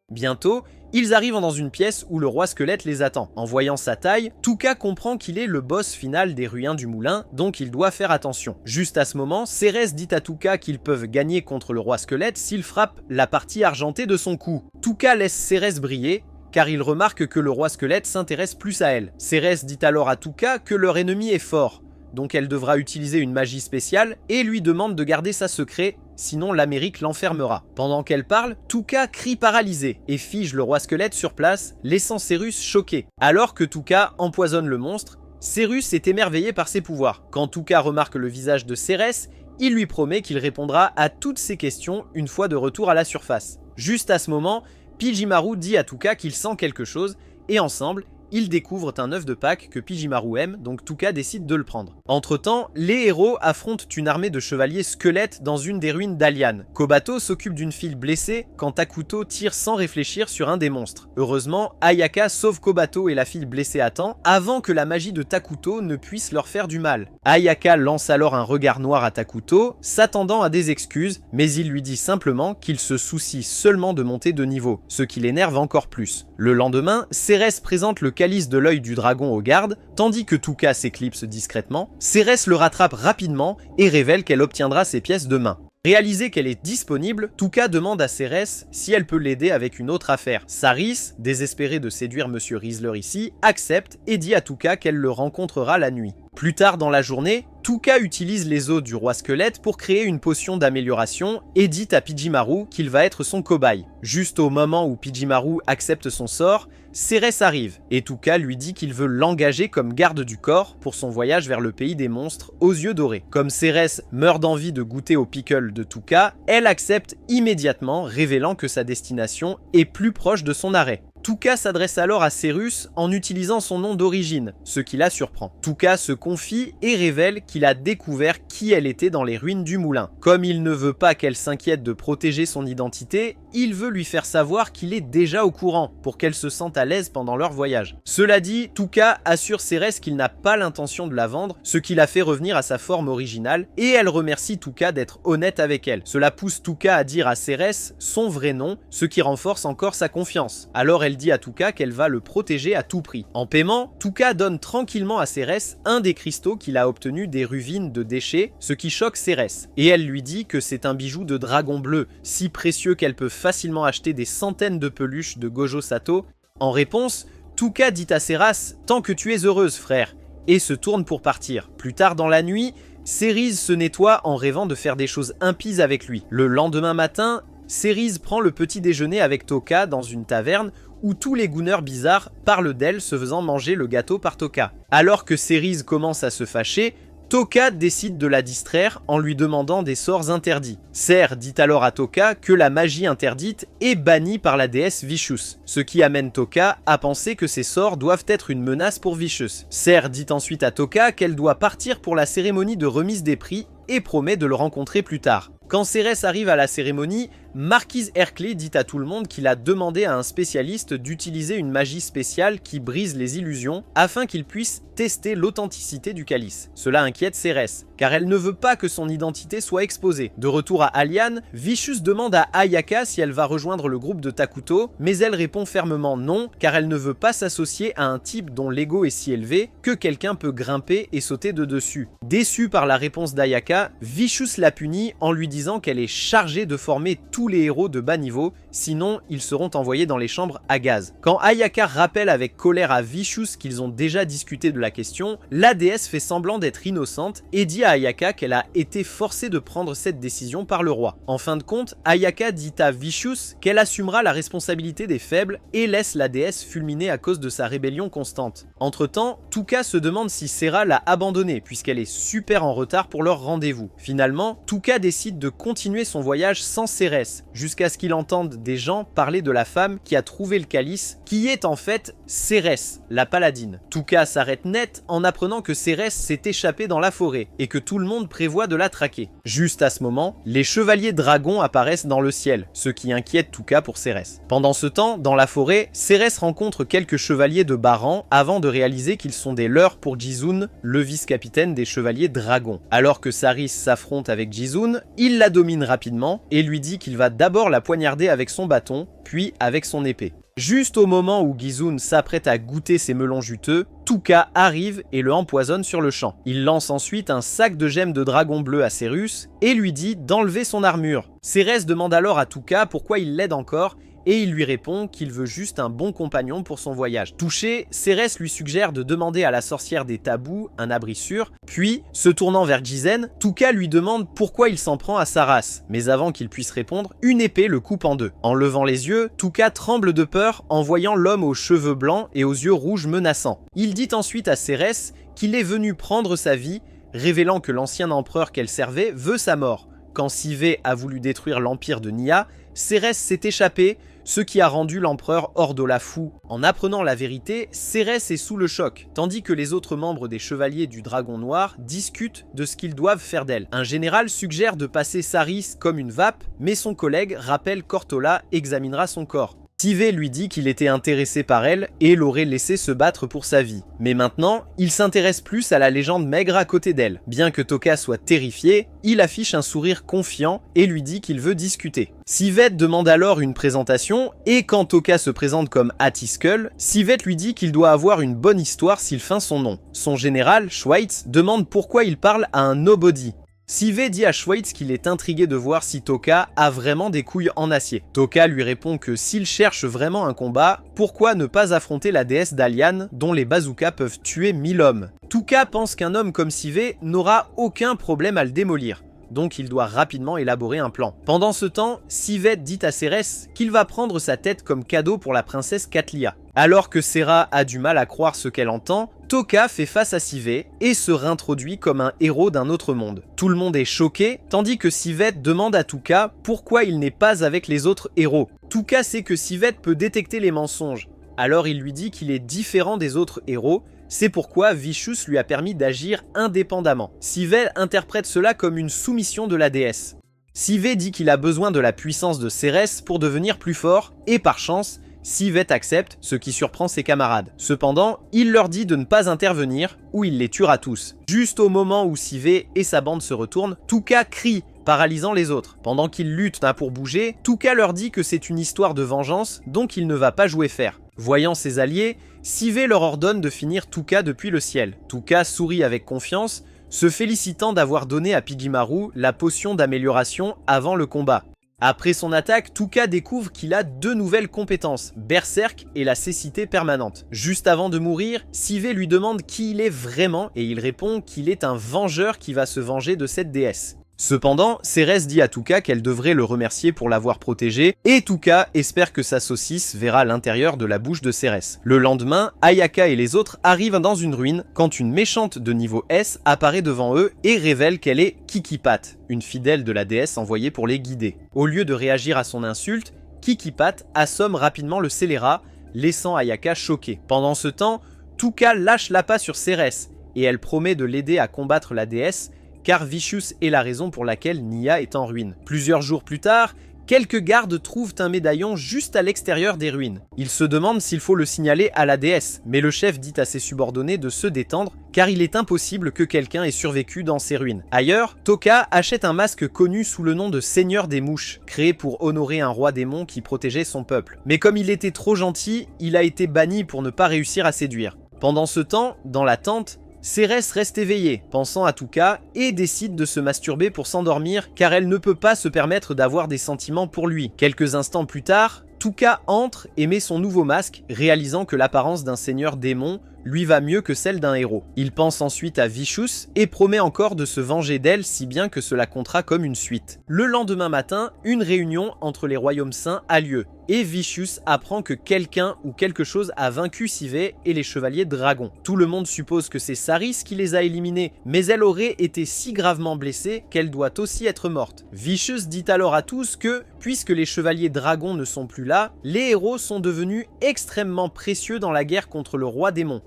Bientôt, ils arrivent dans une pièce où le roi squelette les attend. En voyant sa taille, Tuka comprend qu'il est le boss final des Ruins du Moulin, donc il doit faire attention. Juste à ce moment, Cérès dit à Tuka qu'ils peuvent gagner contre le roi squelette s'il frappe la partie argentée de son cou. Tuka laisse Cérès briller, car il remarque que le roi squelette s'intéresse plus à elle. Cérès dit alors à Tuka que leur ennemi est fort, donc elle devra utiliser une magie spéciale et lui demande de garder ça secret, sinon l'Amérique l'enfermera. Pendant qu'elle parle, Tuka crie paralysé et fige le roi squelette sur place, laissant Cérus choqué. Alors que Tuka empoisonne le monstre, Cérus est émerveillé par ses pouvoirs. Quand Tuka remarque le visage de Cérès, il lui promet qu'il répondra à toutes ses questions une fois de retour à la surface. Juste à ce moment, Pijimaru dit à Tuka qu'il sent quelque chose, et ensemble, ils découvrent un œuf de Pâques que Pijimaru aime, donc Tuka décide de le prendre. Entre-temps, les héros affrontent une armée de chevaliers squelettes dans une des ruines d'Alian. Kobato s'occupe d'une fille blessée quand Takuto tire sans réfléchir sur un des monstres. Heureusement, Ayaka sauve Kobato et la fille blessée à temps, avant que la magie de Takuto ne puisse leur faire du mal. Ayaka lance alors un regard noir à Takuto, s'attendant à des excuses, mais il lui dit simplement qu'il se soucie seulement de monter de niveau, ce qui l'énerve encore plus. Le lendemain, Cérès présente le calice de l'œil du dragon aux gardes, tandis que Tuka s'éclipse discrètement. Cérès le rattrape rapidement et révèle qu'elle obtiendra ses pièces demain. Réalisée qu'elle est disponible, Tuka demande à Cérès si elle peut l'aider avec une autre affaire. Saris, désespéré de séduire Monsieur Riezler ici, accepte et dit à Tuka qu'elle le rencontrera la nuit. Plus tard dans la journée, Tuka utilise les os du roi squelette pour créer une potion d'amélioration et dit à Pijimaru qu'il va être son cobaye. Juste au moment où Pijimaru accepte son sort, Cérès arrive et Tuka lui dit qu'il veut l'engager comme garde du corps pour son voyage vers le pays des monstres aux yeux dorés. Comme Cérès meurt d'envie de goûter au pickle de Tuka, elle accepte immédiatement, révélant que sa destination est plus proche de son arrêt. Tuka s'adresse alors à Cérus en utilisant son nom d'origine, ce qui la surprend. Tuka se confie et révèle qu'il a découvert qui elle était dans les ruines du moulin. Comme il ne veut pas qu'elle s'inquiète de protéger son identité, il veut lui faire savoir qu'il est déjà au courant, pour qu'elle se sente à l'aise pendant leur voyage. Cela dit, Tuka assure Cérès qu'il n'a pas l'intention de la vendre, ce qui la fait revenir à sa forme originale, et elle remercie Tuka d'être honnête avec elle. Cela pousse Tuka à dire à Cérès son vrai nom, ce qui renforce encore sa confiance. Alors elle dit à Tuka qu'elle va le protéger à tout prix. En paiement, Tuka donne tranquillement à Cérès un des cristaux qu'il a obtenu des ruvines de déchets, ce qui choque Cérès. Et elle lui dit que c'est un bijou de dragon bleu, si précieux qu'elle peut facilement acheter des centaines de peluches de Gojo Sato. En réponse, Tuka dit à Cérès « Tant que tu es heureuse, frère », et se tourne pour partir. Plus tard dans la nuit, Cérise se nettoie en rêvant de faire des choses impies avec lui. Le lendemain matin, Cérise prend le petit déjeuner avec Toka dans une taverne où tous les gouneurs bizarres parlent d'elle se faisant manger le gâteau par Toka. Alors que Cérise commence à se fâcher, Toka décide de la distraire en lui demandant des sorts interdits. Ser dit alors à Toka que la magie interdite est bannie par la déesse Vicious, ce qui amène Toka à penser que ces sorts doivent être une menace pour Vicious. Ser dit ensuite à Toka qu'elle doit partir pour la cérémonie de remise des prix et promet de le rencontrer plus tard. Quand Cérès arrive à la cérémonie, Marquise Herclé dit à tout le monde qu'il a demandé à un spécialiste d'utiliser une magie spéciale qui brise les illusions afin qu'il puisse tester l'authenticité du calice. Cela inquiète Cérès, car elle ne veut pas que son identité soit exposée. De retour à Alian, Vicious demande à Ayaka si elle va rejoindre le groupe de Takuto, mais elle répond fermement non, car elle ne veut pas s'associer à un type dont l'ego est si élevé que quelqu'un peut grimper et sauter de dessus. Déçue par la réponse d'Ayaka, Vicious la punit en lui disant qu'elle est chargée de former tous les héros de bas niveau sinon ils seront envoyés dans les chambres à gaz. Quand Ayaka rappelle avec colère à Vicious qu'ils ont déjà discuté de la question, la déesse fait semblant d'être innocente et dit à Ayaka qu'elle a été forcée de prendre cette décision par le roi. En fin de compte, Ayaka dit à Vicious qu'elle assumera la responsabilité des faibles et laisse la déesse fulminer à cause de sa rébellion constante. Entre-temps, Tuka se demande si Serah l'a abandonnée puisqu'elle est super en retard pour leur rendez-vous. Finalement, Tuka décide de continuer son voyage sans Cérès, jusqu'à ce qu'il entende des gens parler de la femme qui a trouvé le calice, qui est en fait Cérès, la paladine. Tuka s'arrête net en apprenant que Cérès s'est échappée dans la forêt et que tout le monde prévoit de la traquer. Juste à ce moment, les chevaliers dragons apparaissent dans le ciel, ce qui inquiète Tuka pour Cérès. Pendant ce temps, dans la forêt, Cérès rencontre quelques chevaliers de bas rang avant de réaliser qu'ils sont des leurs pour Jizun, le vice-capitaine des chevaliers dragons. Alors que Saris s'affronte avec Jizun, il la domine rapidement et lui dit qu'il va d'abord la poignarder avec son bâton, puis avec son épée. Juste au moment où Jizun s'apprête à goûter ses melons juteux, Tuka arrive et le empoisonne sur le champ. Il lance ensuite un sac de gemmes de dragon bleu à Cérus et lui dit d'enlever son armure. Cérès demande alors à Tuka pourquoi il l'aide encore et il lui répond qu'il veut juste un bon compagnon pour son voyage. Touché, Cérès lui suggère de demander à la sorcière des tabous un abri sûr, puis, se tournant vers Jizen, Tuka lui demande pourquoi il s'en prend à sa race, mais avant qu'il puisse répondre, une épée le coupe en deux. En levant les yeux, Tuka tremble de peur en voyant l'homme aux cheveux blancs et aux yeux rouges menaçants. Il dit ensuite à Cérès qu'il est venu prendre sa vie, révélant que l'ancien empereur qu'elle servait veut sa mort. Quand Sivé a voulu détruire l'empire de Nia, Cérès s'est échappé, ce qui a rendu l'empereur Ordola fou. En apprenant la vérité, Cérès est sous le choc, tandis que les autres membres des Chevaliers du Dragon Noir discutent de ce qu'ils doivent faire d'elle. Un général suggère de passer Saris comme une vape, mais son collègue rappelle qu'Ortola examinera son corps. Sivé lui dit qu'il était intéressé par elle et l'aurait laissé se battre pour sa vie. Mais maintenant, il s'intéresse plus à la légende maigre à côté d'elle. Bien que Toka soit terrifié, il affiche un sourire confiant et lui dit qu'il veut discuter. Sivette demande alors une présentation et quand Toka se présente comme Attiskull, Sivette lui dit qu'il doit avoir une bonne histoire s'il feint son nom. Son général, Schweitz, demande pourquoi il parle à un nobody. Sivé dit à Schweitz qu'il est intrigué de voir si Toka a vraiment des couilles en acier. Toka lui répond que s'il cherche vraiment un combat, pourquoi ne pas affronter la déesse Dalian dont les bazookas peuvent tuer 1000 hommes. Toka pense qu'un homme comme Sivé n'aura aucun problème à le démolir. Donc il doit rapidement élaborer un plan. Pendant ce temps, Sivette dit à Cérès qu'il va prendre sa tête comme cadeau pour la princesse Katlia. Alors que Serah a du mal à croire ce qu'elle entend, Toka fait face à Sivé et se réintroduit comme un héros d'un autre monde. Tout le monde est choqué, tandis que Sivette demande à Toka pourquoi il n'est pas avec les autres héros. Toka sait que Sivette peut détecter les mensonges, alors il lui dit qu'il est différent des autres héros. C'est pourquoi Vicious lui a permis d'agir indépendamment. Sivé interprète cela comme une soumission de la déesse. Sivé dit qu'il a besoin de la puissance de Cérès pour devenir plus fort, et par chance, Sivet accepte, ce qui surprend ses camarades. Cependant, il leur dit de ne pas intervenir, ou il les tuera tous. Juste au moment où Sivé et sa bande se retournent, Tuka crie, paralysant les autres. Pendant qu'ils luttent pour bouger, Tuka leur dit que c'est une histoire de vengeance, donc il ne va pas jouer fair. Voyant ses alliés, Sivé leur ordonne de finir Tuka depuis le ciel. Tuka sourit avec confiance, se félicitant d'avoir donné à Pigimaru la potion d'amélioration avant le combat. Après son attaque, Tuka découvre qu'il a 2 nouvelles compétences, Berserk et la cécité permanente. Juste avant de mourir, Sivé lui demande qui il est vraiment et il répond qu'il est un vengeur qui va se venger de cette déesse. Cependant, Cérès dit à Tuka qu'elle devrait le remercier pour l'avoir protégé, et Tuka espère que sa saucisse verra l'intérieur de la bouche de Cérès. Le lendemain, Ayaka et les autres arrivent dans une ruine quand une méchante de niveau S apparaît devant eux et révèle qu'elle est Kikipat, une fidèle de la déesse envoyée pour les guider. Au lieu de réagir à son insulte, Kikipat assomme rapidement le scélérat, laissant Ayaka choquée. Pendant ce temps, Tuka lâche l'appât sur Cérès, et elle promet de l'aider à combattre la déesse, car Vicious est la raison pour laquelle Nia est en ruine. Plusieurs jours plus tard, quelques gardes trouvent un médaillon juste à l'extérieur des ruines. Ils se demandent s'il faut le signaler à la déesse, mais le chef dit à ses subordonnés de se détendre, car il est impossible que quelqu'un ait survécu dans ces ruines. Ailleurs, Toka achète un masque connu sous le nom de Seigneur des Mouches, créé pour honorer un roi démon qui protégeait son peuple. Mais comme il était trop gentil, il a été banni pour ne pas réussir à séduire. Pendant ce temps, dans la tente, Cérès reste éveillée, pensant à Touka, et décide de se masturber pour s'endormir car elle ne peut pas se permettre d'avoir des sentiments pour lui. Quelques instants plus tard, Touka entre et met son nouveau masque, réalisant que l'apparence d'un seigneur démon lui va mieux que celle d'un héros. Il pense ensuite à Vicious et promet encore de se venger d'elle si bien que cela comptera comme une suite. Le lendemain matin, une réunion entre les royaumes saints a lieu et Vicious apprend que quelqu'un ou quelque chose a vaincu Civey et les chevaliers dragons. Tout le monde suppose que c'est Saris qui les a éliminés, mais elle aurait été si gravement blessée qu'elle doit aussi être morte. Vicious dit alors à tous que, puisque les chevaliers dragons ne sont plus là, les héros sont devenus extrêmement précieux dans la guerre contre le roi démon.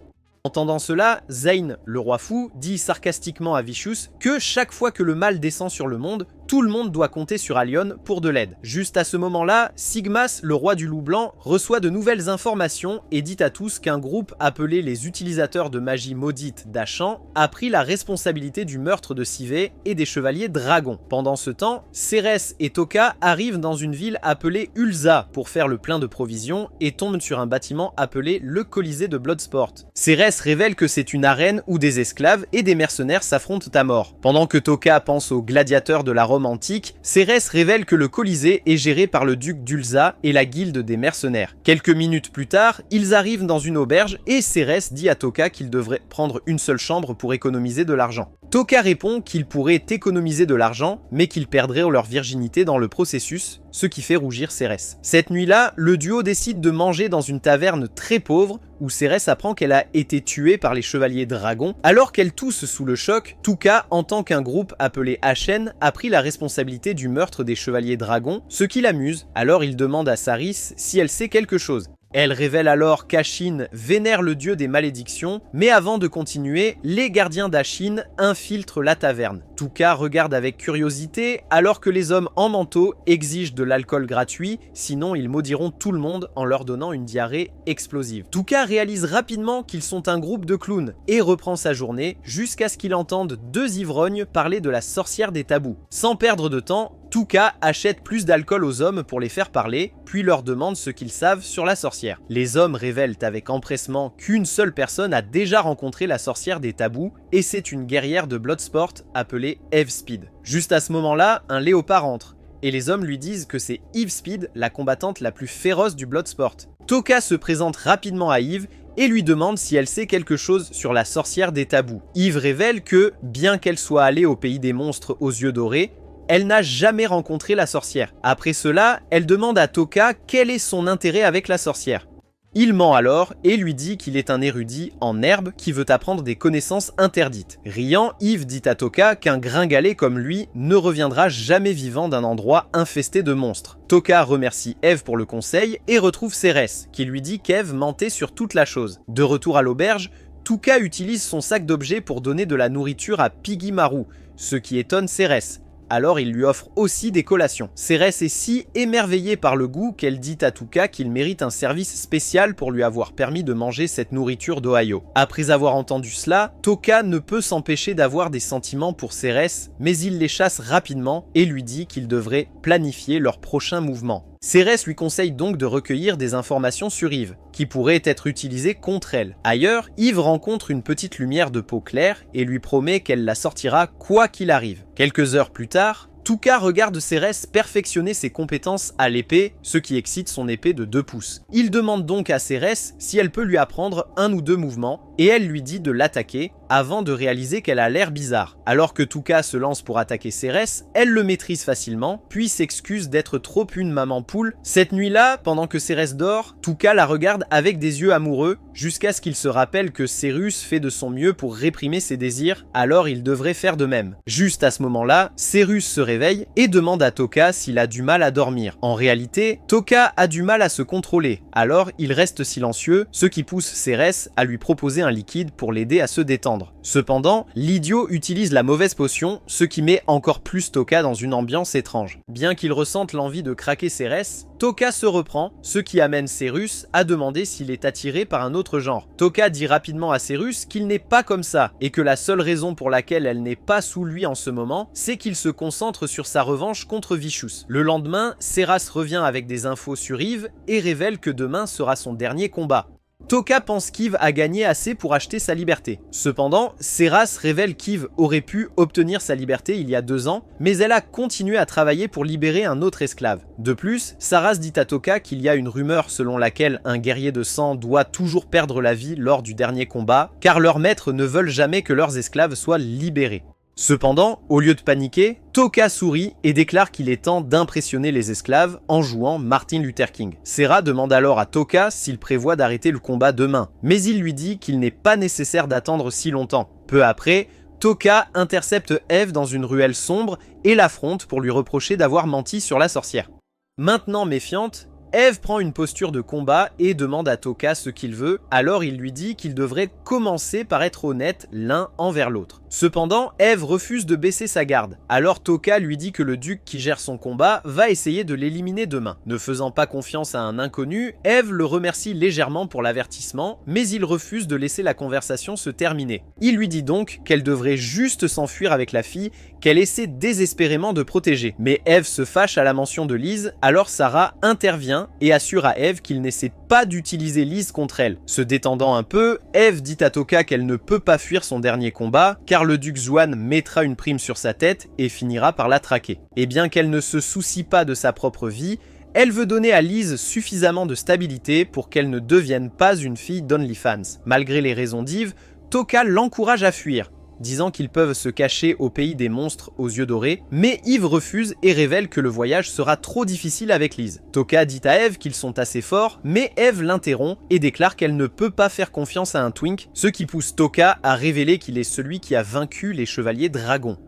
Entendant cela, Zane, le roi fou, dit sarcastiquement à Vicious que chaque fois que le mal descend sur le monde, tout le monde doit compter sur Alion pour de l'aide. Juste à ce moment-là, Sigmas, le roi du loup blanc, reçoit de nouvelles informations et dit à tous qu'un groupe appelé les utilisateurs de magie maudite d'Achan a pris la responsabilité du meurtre de Civey et des chevaliers dragons. Pendant ce temps, Cérès et Touka arrivent dans une ville appelée Ulza pour faire le plein de provisions et tombent sur un bâtiment appelé le Colisée de Bloodsport. Cérès révèle que c'est une arène où des esclaves et des mercenaires s'affrontent à mort. Pendant que Touka pense aux gladiateurs de la Rome antique, Cérès révèle que le Colisée est géré par le duc d'Ulza et la guilde des mercenaires. Quelques minutes plus tard, ils arrivent dans une auberge et Cérès dit à Touka qu'il devrait prendre une seule chambre pour économiser de l'argent. Touka répond qu'il pourrait économiser de l'argent, mais qu'ils perdraient leur virginité dans le processus, ce qui fait rougir Cérès. Cette nuit-là, le duo décide de manger dans une taverne très pauvre, où Cérès apprend qu'elle a été tuée par les chevaliers dragons. Alors qu'elle tousse sous le choc, Touka, en tant qu'un groupe appelé Achen, a pris la responsabilité du meurtre des chevaliers dragons, ce qui l'amuse. Alors il demande à Saris si elle sait quelque chose. Elle révèle alors qu'Ashin vénère le dieu des malédictions, mais avant de continuer, les gardiens d'Ashin infiltrent la taverne. Touka regarde avec curiosité, alors que les hommes en manteau exigent de l'alcool gratuit, sinon ils maudiront tout le monde en leur donnant une diarrhée explosive. Touka réalise rapidement qu'ils sont un groupe de clowns, et reprend sa journée, jusqu'à ce qu'il entende deux ivrognes parler de la sorcière des tabous. Sans perdre de temps, Touka achète plus d'alcool aux hommes pour les faire parler, puis leur demande ce qu'ils savent sur la sorcière. Les hommes révèlent avec empressement qu'une seule personne a déjà rencontré la sorcière des tabous, et c'est une guerrière de Bloodsport appelée Eve Speed. Juste à ce moment-là, un léopard entre, et les hommes lui disent que c'est Eve Speed, la combattante la plus féroce du Bloodsport. Touka se présente rapidement à Eve, et lui demande si elle sait quelque chose sur la sorcière des tabous. Eve révèle que, bien qu'elle soit allée au pays des monstres aux yeux dorés, elle n'a jamais rencontré la sorcière. Après cela, elle demande à Touka quel est son intérêt avec la sorcière. Il ment alors et lui dit qu'il est un érudit en herbe qui veut apprendre des connaissances interdites. Riant, Yves dit à Touka qu'un gringalet comme lui ne reviendra jamais vivant d'un endroit infesté de monstres. Touka remercie Eve pour le conseil et retrouve Cérès, qui lui dit qu'Eve mentait sur toute la chose. De retour à l'auberge, Touka utilise son sac d'objets pour donner de la nourriture à Piggy Marou, ce qui étonne Cérès. Alors il lui offre aussi des collations. Cérès est si émerveillée par le goût qu'elle dit à Touka qu'il mérite un service spécial pour lui avoir permis de manger cette nourriture d'Ohio. Après avoir entendu cela, Touka ne peut s'empêcher d'avoir des sentiments pour Cérès, mais il les chasse rapidement et lui dit qu'il devrait planifier leur prochain mouvement. Cérès lui conseille donc de recueillir des informations sur Yves, qui pourraient être utilisées contre elle. Ailleurs, Yves rencontre une petite lumière de peau claire et lui promet qu'elle la sortira quoi qu'il arrive. Quelques heures plus tard, Touka regarde Cérès perfectionner ses compétences à l'épée, ce qui excite son épée de 2 pouces. Il demande donc à Cérès si elle peut lui apprendre 1 ou 2 mouvements, et elle lui dit de l'attaquer, avant de réaliser qu'elle a l'air bizarre. Alors que Touka se lance pour attaquer Cérès, elle le maîtrise facilement, puis s'excuse d'être trop une maman poule. Cette nuit-là, pendant que Cérès dort, Touka la regarde avec des yeux amoureux, jusqu'à ce qu'il se rappelle que Cérus fait de son mieux pour réprimer ses désirs, alors il devrait faire de même. Juste à ce moment-là, Cérus se réveille et demande à Touka s'il a du mal à dormir. En réalité, Touka a du mal à se contrôler, alors il reste silencieux, ce qui pousse Cérès à lui proposer un liquide pour l'aider à se détendre. Cependant, l'idiot utilise la mauvaise potion, ce qui met encore plus Touka dans une ambiance étrange. Bien qu'il ressente l'envie de craquer Cérès, Touka se reprend, ce qui amène Cérus à demander s'il est attiré par un autre genre. Touka dit rapidement à Cérus qu'il n'est pas comme ça, et que la seule raison pour laquelle elle n'est pas sous lui en ce moment, c'est qu'il se concentre sur sa revanche contre Vicious. Le lendemain, Céras revient avec des infos sur Yves et révèle que demain sera son dernier combat. Toka pense qu'Eve a gagné assez pour acheter sa liberté. Cependant, Seras révèle qu'Eve aurait pu obtenir sa liberté il y a 2 ans, mais elle a continué à travailler pour libérer un autre esclave. De plus, Saras dit à Toka qu'il y a une rumeur selon laquelle un guerrier de sang doit toujours perdre la vie lors du dernier combat, car leurs maîtres ne veulent jamais que leurs esclaves soient libérés. Cependant, au lieu de paniquer, Toka sourit et déclare qu'il est temps d'impressionner les esclaves en jouant Martin Luther King. Sera demande alors à Toka s'il prévoit d'arrêter le combat demain, mais il lui dit qu'il n'est pas nécessaire d'attendre si longtemps. Peu après, Toka intercepte Eve dans une ruelle sombre et l'affronte pour lui reprocher d'avoir menti sur la sorcière. Maintenant méfiante, Eve prend une posture de combat et demande à Toka ce qu'il veut, alors il lui dit qu'il devrait commencer par être honnête l'un envers l'autre. Cependant, Eve refuse de baisser sa garde, alors Toka lui dit que le duc qui gère son combat va essayer de l'éliminer demain. Ne faisant pas confiance à un inconnu, Eve le remercie légèrement pour l'avertissement, mais il refuse de laisser la conversation se terminer. Il lui dit donc qu'elle devrait juste s'enfuir avec la fille qu'elle essaie désespérément de protéger. Mais Eve se fâche à la mention de Liz, alors Sarah intervient et assure à Eve qu'il n'essaie pas d'utiliser Liz contre elle. Se détendant un peu, Eve dit à Toka qu'elle ne peut pas fuir son dernier combat, car le duc Xuan mettra une prime sur sa tête et finira par la traquer. Et bien qu'elle ne se soucie pas de sa propre vie, elle veut donner à Liz suffisamment de stabilité pour qu'elle ne devienne pas une fille d'OnlyFans. Malgré les raisons d'Eve, Toka l'encourage à fuir, disant qu'ils peuvent se cacher au pays des monstres aux yeux dorés, mais Eve refuse et révèle que le voyage sera trop difficile avec Liz. Toka dit à Eve qu'ils sont assez forts, mais Eve l'interrompt et déclare qu'elle ne peut pas faire confiance à un twink, ce qui pousse Toka à révéler qu'il est celui qui a vaincu les chevaliers dragons.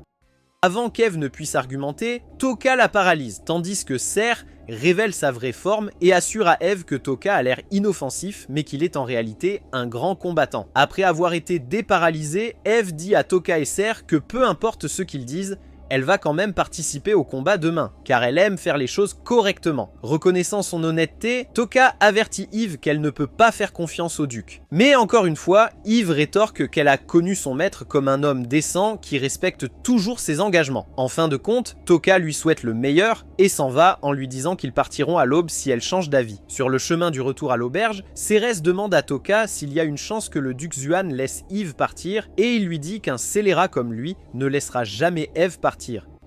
Avant qu'Eve ne puisse argumenter, Toka la paralyse, tandis que Ser révèle sa vraie forme et assure à Eve que Toka a l'air inoffensif mais qu'il est en réalité un grand combattant. Après avoir été déparalysée, Eve dit à Toka et Ser que peu importe ce qu'ils disent, elle va quand même participer au combat demain, car elle aime faire les choses correctement. Reconnaissant son honnêteté, Toka avertit Eve qu'elle ne peut pas faire confiance au duc. Mais encore une fois, Eve rétorque qu'elle a connu son maître comme un homme décent qui respecte toujours ses engagements. En fin de compte, Toka lui souhaite le meilleur et s'en va en lui disant qu'ils partiront à l'aube si elle change d'avis. Sur le chemin du retour à l'auberge, Cérès demande à Toka s'il y a une chance que le duc Xuan laisse Eve partir et il lui dit qu'un scélérat comme lui ne laissera jamais Eve partir.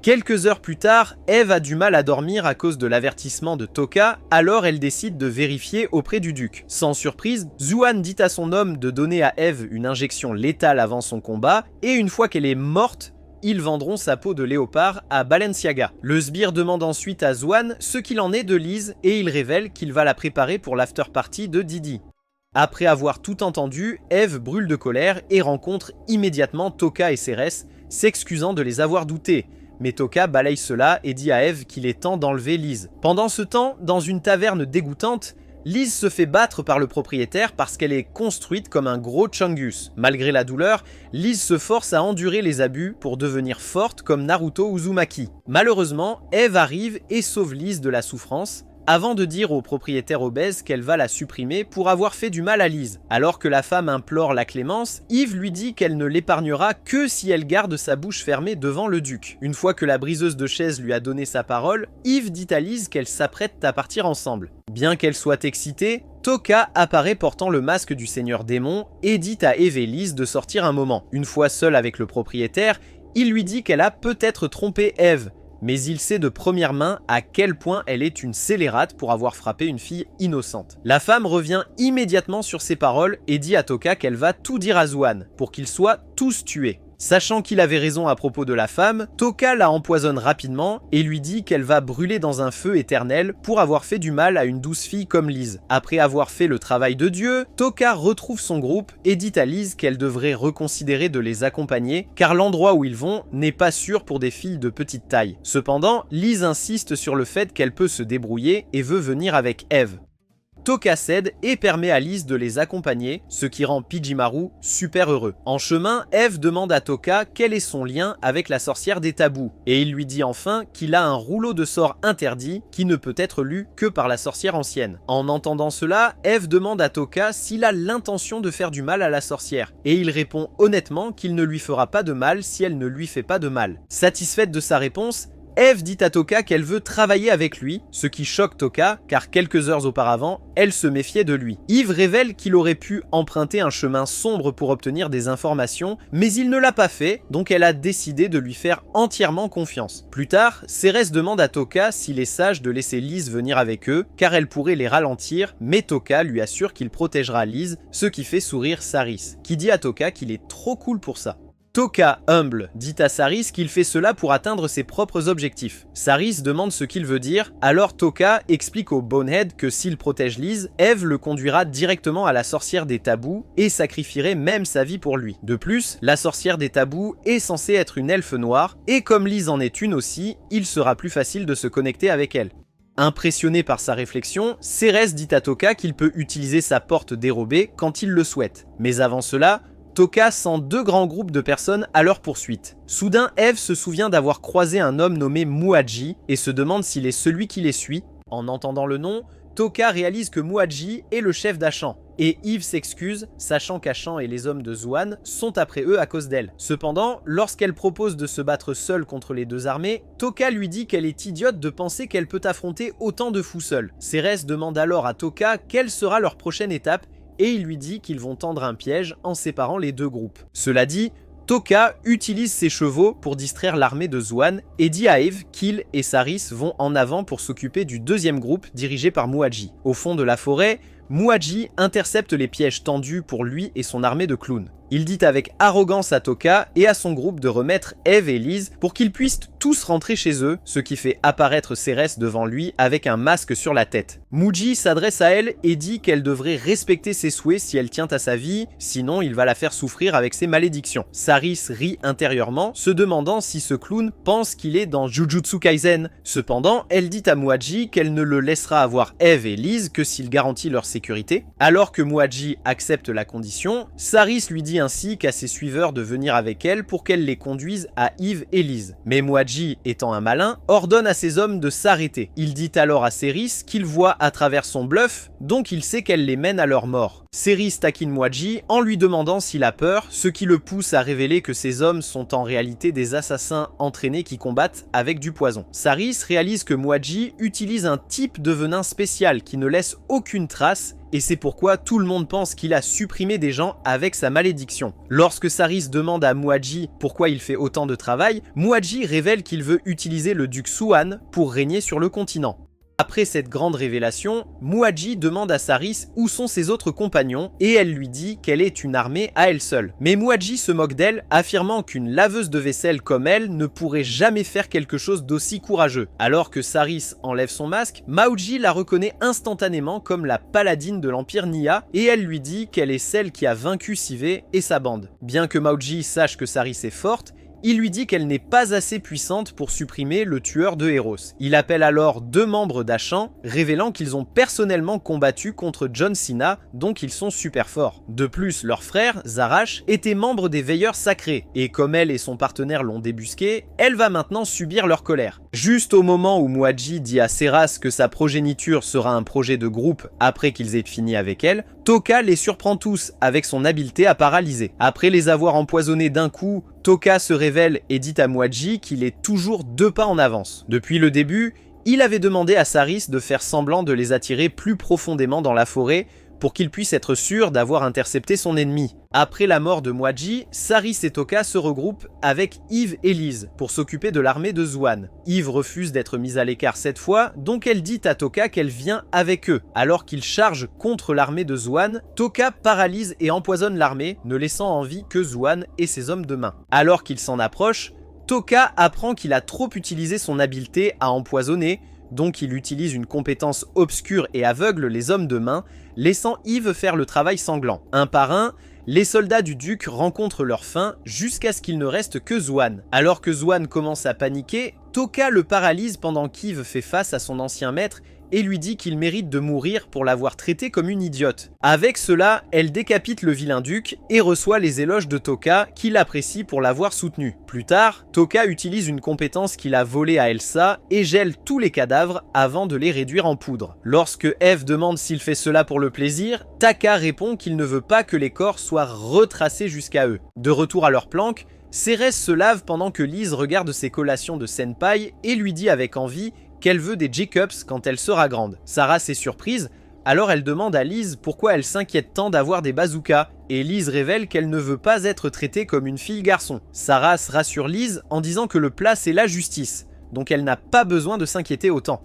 Quelques heures plus tard, Eve a du mal à dormir à cause de l'avertissement de Toka, alors elle décide de vérifier auprès du duc. Sans surprise, Xuan dit à son homme de donner à Eve une injection létale avant son combat, et une fois qu'elle est morte, ils vendront sa peau de léopard à Balenciaga. Le sbire demande ensuite à Xuan ce qu'il en est de Liz, et il révèle qu'il va la préparer pour l'after party de Didi. Après avoir tout entendu, Eve brûle de colère et rencontre immédiatement Toka et Cérès, s'excusant de les avoir doutés. Mais Toka balaye cela et dit à Eve qu'il est temps d'enlever Liz. Pendant ce temps, dans une taverne dégoûtante, Liz se fait battre par le propriétaire parce qu'elle est construite comme un gros Chungus. Malgré la douleur, Liz se force à endurer les abus pour devenir forte comme Naruto Uzumaki. Malheureusement, Eve arrive et sauve Liz de la souffrance, avant de dire au propriétaire obèse qu'elle va la supprimer pour avoir fait du mal à Liz. Alors que la femme implore la clémence, Eve lui dit qu'elle ne l'épargnera que si elle garde sa bouche fermée devant le duc. Une fois que la briseuse de chaises lui a donné sa parole, Eve dit à Liz qu'elle s'apprête à partir ensemble. Bien qu'elle soit excitée, Toka apparaît portant le masque du seigneur démon et dit à Eve et Liz de sortir un moment. Une fois seule avec le propriétaire, il lui dit qu'elle a peut-être trompé Eve, mais il sait de première main à quel point elle est une scélérate pour avoir frappé une fille innocente. La femme revient immédiatement sur ses paroles et dit à Toka qu'elle va tout dire à Xuan, pour qu'ils soient tous tués. Sachant qu'il avait raison à propos de la femme, Toka la empoisonne rapidement et lui dit qu'elle va brûler dans un feu éternel pour avoir fait du mal à une douce fille comme Liz. Après avoir fait le travail de Dieu, Toka retrouve son groupe et dit à Liz qu'elle devrait reconsidérer de les accompagner car l'endroit où ils vont n'est pas sûr pour des filles de petite taille. Cependant, Liz insiste sur le fait qu'elle peut se débrouiller et veut venir avec Eve. Toka cède et permet à Liz de les accompagner, ce qui rend Pijimaru super heureux. En chemin, Eve demande à Toka quel est son lien avec la sorcière des tabous, et il lui dit enfin qu'il a un rouleau de sorts interdit qui ne peut être lu que par la sorcière ancienne. En entendant cela, Eve demande à Toka s'il a l'intention de faire du mal à la sorcière, et il répond honnêtement qu'il ne lui fera pas de mal si elle ne lui fait pas de mal. Satisfaite de sa réponse, Eve dit à Toka qu'elle veut travailler avec lui, ce qui choque Toka, car quelques heures auparavant, elle se méfiait de lui. Eve révèle qu'il aurait pu emprunter un chemin sombre pour obtenir des informations, mais il ne l'a pas fait, donc elle a décidé de lui faire entièrement confiance. Plus tard, Cérès demande à Toka s'il est sage de laisser Liz venir avec eux, car elle pourrait les ralentir, mais Toka lui assure qu'il protégera Liz, ce qui fait sourire Saris, qui dit à Toka qu'il est trop cool pour ça. Toka, humble, dit à Saris qu'il fait cela pour atteindre ses propres objectifs. Saris demande ce qu'il veut dire, alors Toka explique au Bonehead que s'il protège Liz, Eve le conduira directement à la sorcière des tabous et sacrifierait même sa vie pour lui. De plus, la sorcière des tabous est censée être une elfe noire, et comme Liz en est une aussi, il sera plus facile de se connecter avec elle. Impressionné par sa réflexion, Cérès dit à Toka qu'il peut utiliser sa porte dérobée quand il le souhaite. Mais avant cela, Toka sent deux grands groupes de personnes à leur poursuite. Soudain, Eve se souvient d'avoir croisé un homme nommé Muad'Dib et se demande s'il est celui qui les suit. En entendant le nom, Toka réalise que Muad'Dib est le chef d'Ashan, et Eve s'excuse, sachant qu'Ashan et les hommes de Zuan sont après eux à cause d'elle. Cependant, lorsqu'elle propose de se battre seule contre les deux armées, Toka lui dit qu'elle est idiote de penser qu'elle peut affronter autant de fous seuls. Cérès demande alors à Toka quelle sera leur prochaine étape, et il lui dit qu'ils vont tendre un piège en séparant les deux groupes. Cela dit, Toka utilise ses chevaux pour distraire l'armée de Zuan et dit à Eve qu'il et Saris vont en avant pour s'occuper du deuxième groupe dirigé par Muad'Dib. Au fond de la forêt, Muad'Dib intercepte les pièges tendus pour lui et son armée de clowns. Il dit avec arrogance à Toka et à son groupe de remettre Eve et Liz pour qu'ils puissent tous rentrer chez eux, ce qui fait apparaître Cérès devant lui avec un masque sur la tête. Muad'Dib s'adresse à elle et dit qu'elle devrait respecter ses souhaits si elle tient à sa vie, sinon il va la faire souffrir avec ses malédictions. Saris rit intérieurement, se demandant si ce clown pense qu'il est dans Jujutsu Kaisen. Cependant, elle dit à Muad'Dib qu'elle ne le laissera avoir Eve et Liz que s'il garantit leur sécurité. Alors que Muad'Dib accepte la condition, Saris lui dit ainsi qu'à ses suiveurs de venir avec elle pour qu'elle les conduise à Eve et Liz. Mais Muad'Dib, étant un malin, ordonne à ses hommes de s'arrêter. Il dit alors à Cérès qu'il voit à travers son bluff, donc il sait qu'elle les mène à leur mort. Cérès taquine Muad'Dib en lui demandant s'il a peur, ce qui le pousse à révéler que ces hommes sont en réalité des assassins entraînés qui combattent avec du poison. Saris réalise que Muad'Dib utilise un type de venin spécial qui ne laisse aucune trace, et c'est pourquoi tout le monde pense qu'il a supprimé des gens avec sa malédiction. Lorsque Saris demande à Muad'Dib pourquoi il fait autant de travail, Muad'Dib révèle qu'il veut utiliser le duc Suan pour régner sur le continent. Après cette grande révélation, Muad'Dib demande à Saris où sont ses autres compagnons et elle lui dit qu'elle est une armée à elle seule. Mais Muad'Dib se moque d'elle, affirmant qu'une laveuse de vaisselle comme elle ne pourrait jamais faire quelque chose d'aussi courageux. Alors que Saris enlève son masque, Muad'Dib la reconnaît instantanément comme la paladine de l'Empire Nia et elle lui dit qu'elle est celle qui a vaincu Sivé et sa bande. Bien que Muad'Dib sache que Saris est forte, il lui dit qu'elle n'est pas assez puissante pour supprimer le tueur de Héros. Il appelle alors deux membres d'Ashan, révélant qu'ils ont personnellement combattu contre John Cena, donc ils sont super forts. De plus, leur frère, Zarash, était membre des Veilleurs Sacrés, et comme elle et son partenaire l'ont débusqué, elle va maintenant subir leur colère. Juste au moment où Muad'Dib dit à Cérès que sa progéniture sera un projet de groupe après qu'ils aient fini avec elle, Toka les surprend tous avec son habileté à paralyser. Après les avoir empoisonnés d'un coup, Toka se révèle et dit à Muad'Dib qu'il est toujours 2 pas en avance. Depuis le début, il avait demandé à Saris de faire semblant de les attirer plus profondément dans la forêt pour qu'il puisse être sûr d'avoir intercepté son ennemi. Après la mort de Muad'Dib, Saris et Toka se regroupent avec Eve et Liz pour s'occuper de l'armée de Zuan. Eve refuse d'être mise à l'écart cette fois, donc elle dit à Toka qu'elle vient avec eux. Alors qu'ils chargent contre l'armée de Zuan, Toka paralyse et empoisonne l'armée, ne laissant en vie que Zuan et ses hommes de main. Alors qu'il s'en approche, Toka apprend qu'il a trop utilisé son habileté à empoisonner, donc il utilise une compétence obscure et aveugle les hommes de main, laissant Eve faire le travail sanglant. Un par un, les soldats du duc rencontrent leur fin jusqu'à ce qu'il ne reste que Zuan. Alors que Zuan commence à paniquer, Toka le paralyse pendant qu'Eve fait face à son ancien maître et lui dit qu'il mérite de mourir pour l'avoir traité comme une idiote. Avec cela, elle décapite le vilain duc et reçoit les éloges de Toka qui l'apprécie pour l'avoir soutenu. Plus tard, Toka utilise une compétence qu'il a volée à Elsa et gèle tous les cadavres avant de les réduire en poudre. Lorsque Eve demande s'il fait cela pour le plaisir, Taka répond qu'il ne veut pas que les corps soient retracés jusqu'à eux. De retour à leur planque, Cérès se lave pendant que Lise regarde ses collations de senpai et lui dit avec envie qu'elle veut des Jacobs quand elle sera grande. Saras est surprise, alors elle demande à Lise pourquoi elle s'inquiète tant d'avoir des bazookas, et Lise révèle qu'elle ne veut pas être traitée comme une fille-garçon. Saras rassure Lise en disant que le plat c'est la justice, donc elle n'a pas besoin de s'inquiéter autant.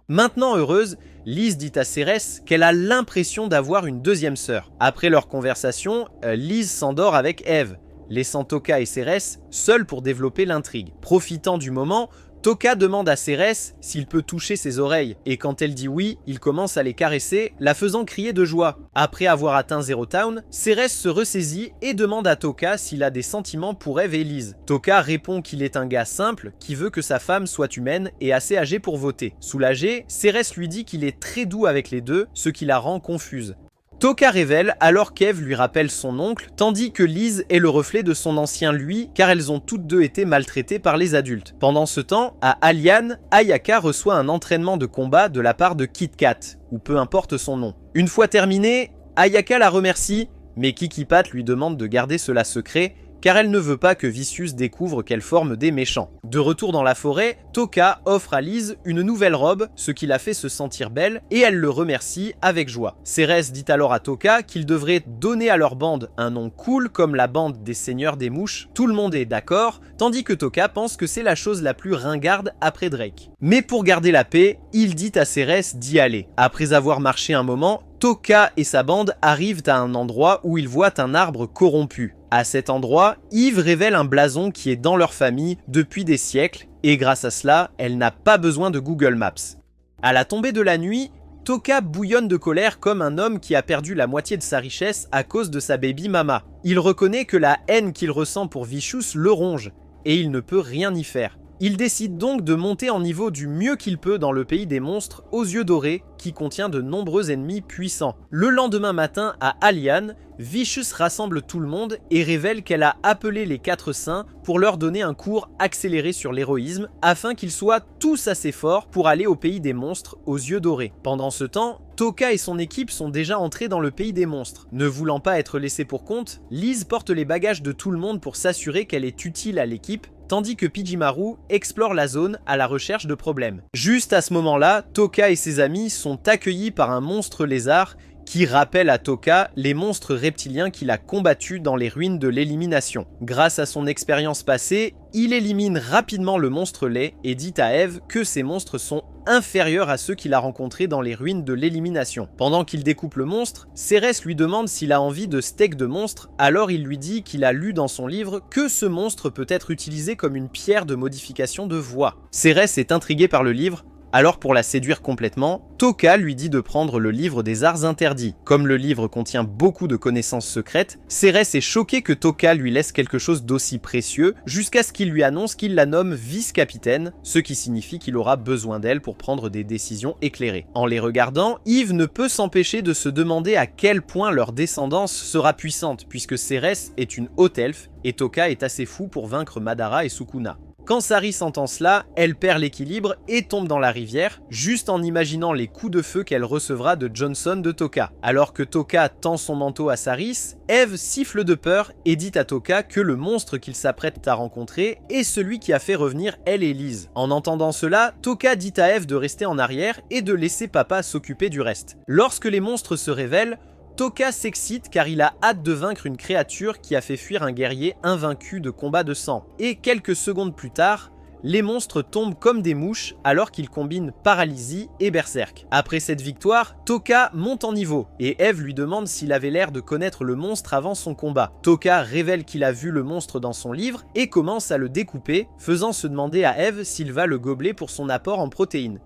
Maintenant heureuse, Lise dit à Cérès qu'elle a l'impression d'avoir une deuxième sœur. Après leur conversation, Lise s'endort avec Eve, laissant Toka et Cérès seuls pour développer l'intrigue. Profitant du moment, Toka demande à Cérès s'il peut toucher ses oreilles, et quand elle dit oui, il commence à les caresser, la faisant crier de joie. Après avoir atteint Zero Town, Cérès se ressaisit et demande à Toka s'il a des sentiments pour Eve et Lise. Toka répond qu'il est un gars simple, qui veut que sa femme soit humaine et assez âgée pour voter. Soulagé, Cérès lui dit qu'il est très doux avec les deux, ce qui la rend confuse. Toka révèle alors qu'Eve lui rappelle son oncle, tandis que Lise est le reflet de son ancien lui, car elles ont toutes deux été maltraitées par les adultes. Pendant ce temps, à Alian, Ayaka reçoit un entraînement de combat de la part de Kit Kat, ou peu importe son nom. Une fois terminé, Ayaka la remercie, mais Kiki Pat lui demande de garder cela secret, car elle ne veut pas que Vicious découvre qu'elle forme des méchants. De retour dans la forêt, Toka offre à Lise une nouvelle robe, ce qui la fait se sentir belle, et elle le remercie avec joie. Cérès dit alors à Toka qu'il devrait donner à leur bande un nom cool comme la bande des Seigneurs des Mouches. Tout le monde est d'accord, tandis que Toka pense que c'est la chose la plus ringarde après Drake. Mais pour garder la paix, il dit à Cérès d'y aller. Après avoir marché un moment, Toka et sa bande arrivent à un endroit où ils voient un arbre corrompu. À cet endroit, Yves révèle un blason qui est dans leur famille depuis des siècles, et grâce à cela, elle n'a pas besoin de Google Maps. À la tombée de la nuit, Toka bouillonne de colère comme un homme qui a perdu la moitié de sa richesse à cause de sa baby mama. Il reconnaît que la haine qu'il ressent pour Vicious le ronge, et il ne peut rien y faire. Il décide donc de monter en niveau du mieux qu'il peut dans le pays des monstres aux yeux dorés, qui contient de nombreux ennemis puissants. Le lendemain matin, à Alian, Vicious rassemble tout le monde et révèle qu'elle a appelé les 4 saints pour leur donner un cours accéléré sur l'héroïsme, afin qu'ils soient tous assez forts pour aller au pays des monstres aux yeux dorés. Pendant ce temps, Toka et son équipe sont déjà entrés dans le pays des monstres. Ne voulant pas être laissée pour compte, Lise porte les bagages de tout le monde pour s'assurer qu'elle est utile à l'équipe, tandis que Pijimaru explore la zone à la recherche de problèmes. Juste à ce moment-là, Toka et ses amis sont accueillis par un monstre lézard qui rappelle à Toka les monstres reptiliens qu'il a combattus dans les ruines de l'élimination. Grâce à son expérience passée, il élimine rapidement le monstre laid et dit à Eve que ces monstres sont inférieurs à ceux qu'il a rencontrés dans les ruines de l'élimination. Pendant qu'il découpe le monstre, Cérès lui demande s'il a envie de steak de monstre, alors il lui dit qu'il a lu dans son livre que ce monstre peut être utilisé comme une pierre de modification de voix. Cérès est intrigué par le livre, alors pour la séduire complètement, Toka lui dit de prendre le livre des arts interdits. Comme le livre contient beaucoup de connaissances secrètes, Cérès est choqué que Toka lui laisse quelque chose d'aussi précieux, jusqu'à ce qu'il lui annonce qu'il la nomme vice-capitaine, ce qui signifie qu'il aura besoin d'elle pour prendre des décisions éclairées. En les regardant, Yves ne peut s'empêcher de se demander à quel point leur descendance sera puissante, puisque Cérès est une haute elfe, et Toka est assez fou pour vaincre Madara et Sukuna. Quand Saris entend cela, elle perd l'équilibre et tombe dans la rivière, juste en imaginant les coups de feu qu'elle recevra de Johnson de Toka. Alors que Toka tend son manteau à Saris, Eve siffle de peur et dit à Toka que le monstre qu'il s'apprête à rencontrer est celui qui a fait revenir elle et Lise. En entendant cela, Toka dit à Eve de rester en arrière et de laisser papa s'occuper du reste. Lorsque les monstres se révèlent, Toka s'excite car il a hâte de vaincre une créature qui a fait fuir un guerrier invaincu de combat de sang. Et quelques secondes plus tard, les monstres tombent comme des mouches alors qu'ils combinent paralysie et berserk. Après cette victoire, Toka monte en niveau et Eve lui demande s'il avait l'air de connaître le monstre avant son combat. Toka révèle qu'il a vu le monstre dans son livre et commence à le découper, faisant se demander à Eve s'il va le gobeler pour son apport en protéines.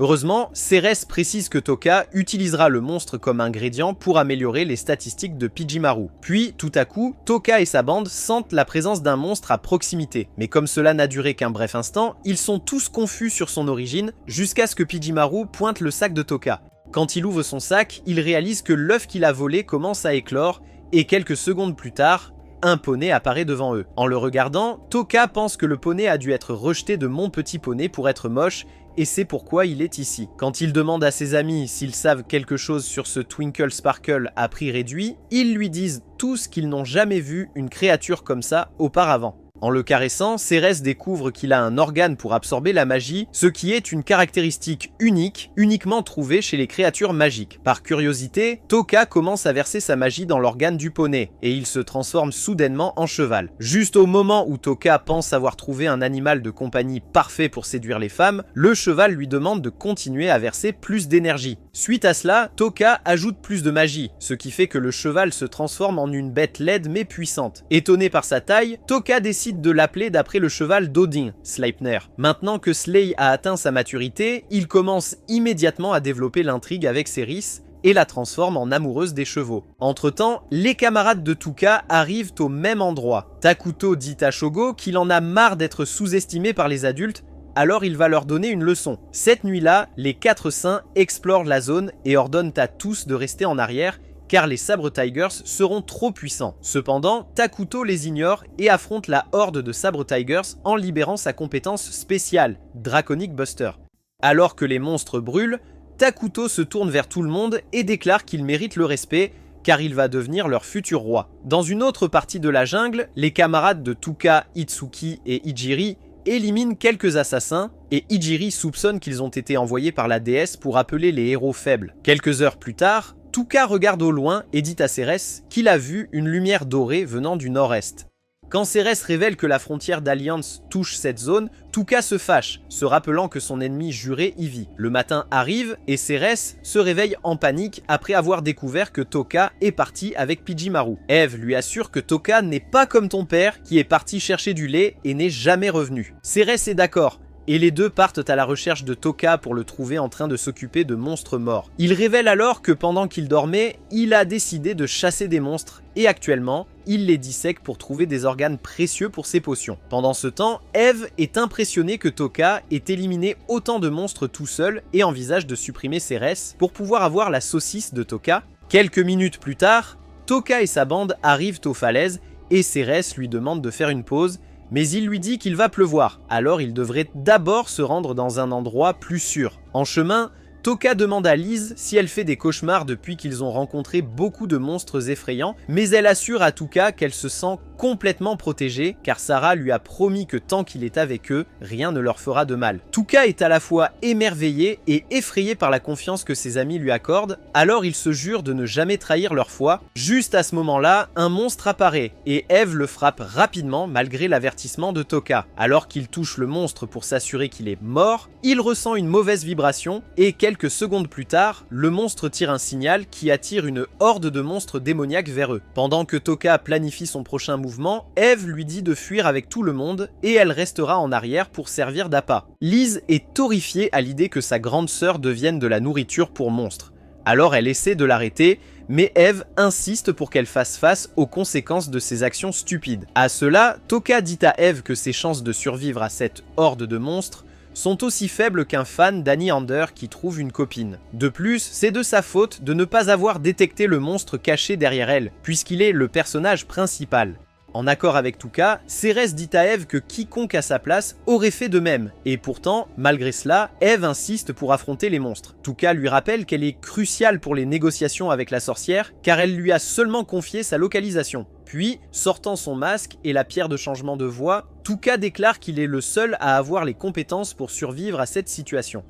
Heureusement, Cérès précise que Toka utilisera le monstre comme ingrédient pour améliorer les statistiques de Pijimaru. Puis, tout à coup, Toka et sa bande sentent la présence d'un monstre à proximité. Mais comme cela n'a duré qu'un bref instant, ils sont tous confus sur son origine, jusqu'à ce que Pijimaru pointe le sac de Toka. Quand il ouvre son sac, il réalise que l'œuf qu'il a volé commence à éclore, et quelques secondes plus tard, un poney apparaît devant eux. En le regardant, Toka pense que le poney a dû être rejeté de Mon Petit Poney pour être moche, et c'est pourquoi il est ici. Quand il demande à ses amis s'ils savent quelque chose sur ce Twinkle Sparkle à prix réduit, ils lui disent tous qu'ils n'ont jamais vu une créature comme ça auparavant. En le caressant, Cérès découvre qu'il a un organe pour absorber la magie, ce qui est une caractéristique unique, uniquement trouvée chez les créatures magiques. Par curiosité, Toka commence à verser sa magie dans l'organe du poney, et il se transforme soudainement en cheval. Juste au moment où Toka pense avoir trouvé un animal de compagnie parfait pour séduire les femmes, le cheval lui demande de continuer à verser plus d'énergie. Suite à cela, Toka ajoute plus de magie, ce qui fait que le cheval se transforme en une bête laide mais puissante. Étonné par sa taille, Toka décide de l'appeler d'après le cheval d'Odin, Sleipnir. Maintenant que Slay a atteint sa maturité, il commence immédiatement à développer l'intrigue avec Céris et la transforme en amoureuse des chevaux. Entre-temps, les camarades de Tuka arrivent au même endroit. Takuto dit à Shogo qu'il en a marre d'être sous-estimé par les adultes, alors il va leur donner une leçon. Cette nuit-là, les 4 saints explorent la zone et ordonnent à tous de rester en arrière, car les Sabre Tigers seront trop puissants. Cependant, Takuto les ignore et affronte la horde de Sabre Tigers en libérant sa compétence spéciale, Draconic Buster. Alors que les monstres brûlent, Takuto se tourne vers tout le monde et déclare qu'il mérite le respect, car il va devenir leur futur roi. Dans une autre partie de la jungle, les camarades de Tuka, Itsuki et Ijiri éliminent quelques assassins, et Ijiri soupçonne qu'ils ont été envoyés par la déesse pour appeler les héros faibles. Quelques heures plus tard, Tuka regarde au loin et dit à Cérès qu'il a vu une lumière dorée venant du nord-est. Quand Cérès révèle que la frontière d'Alliance touche cette zone, Tuka se fâche, se rappelant que son ennemi juré y vit. Le matin arrive et Cérès se réveille en panique après avoir découvert que Toka est parti avec Pijimaru. Eve lui assure que Toka n'est pas comme ton père qui est parti chercher du lait et n'est jamais revenu. Cérès est d'accord, et les deux partent à la recherche de Toka pour le trouver en train de s'occuper de monstres morts. Il révèle alors que pendant qu'il dormait, il a décidé de chasser des monstres, et actuellement, il les dissèque pour trouver des organes précieux pour ses potions. Pendant ce temps, Eve est impressionnée que Toka ait éliminé autant de monstres tout seul et envisage de supprimer Cérès pour pouvoir avoir la saucisse de Toka. Quelques minutes plus tard, Toka et sa bande arrivent aux falaises et Cérès lui demande de faire une pause, mais il lui dit qu'il va pleuvoir, alors il devrait d'abord se rendre dans un endroit plus sûr. En chemin, Toka demande à Lise si elle fait des cauchemars depuis qu'ils ont rencontré beaucoup de monstres effrayants, mais elle assure à Tuka qu'elle se sent complètement protégée, car Sarah lui a promis que tant qu'il est avec eux, rien ne leur fera de mal. Tuka est à la fois émerveillé et effrayé par la confiance que ses amis lui accordent, alors il se jure de ne jamais trahir leur foi. Juste à ce moment-là, un monstre apparaît, et Eve le frappe rapidement malgré l'avertissement de Toka. Alors qu'il touche le monstre pour s'assurer qu'il est mort, il ressent une mauvaise vibration, et quelques secondes plus tard, le monstre tire un signal qui attire une horde de monstres démoniaques vers eux. Pendant que Toka planifie son prochain mouvement, Eve lui dit de fuir avec tout le monde et elle restera en arrière pour servir d'appât. Lise est horrifiée à l'idée que sa grande sœur devienne de la nourriture pour monstres. Alors elle essaie de l'arrêter, mais Eve insiste pour qu'elle fasse face aux conséquences de ses actions stupides. À cela, Toka dit à Eve que ses chances de survivre à cette horde de monstres sont aussi faibles qu'un fan d'Annie Ander qui trouve une copine. De plus, c'est de sa faute de ne pas avoir détecté le monstre caché derrière elle, puisqu'il est le personnage principal. En accord avec Tuka, Cérès dit à Eve que quiconque à sa place aurait fait de même, et pourtant, malgré cela, Eve insiste pour affronter les monstres. Tuka lui rappelle qu'elle est cruciale pour les négociations avec la sorcière, car elle lui a seulement confié sa localisation. Puis, sortant son masque et la pierre de changement de voix, Tuka déclare qu'il est le seul à avoir les compétences pour survivre à cette situation.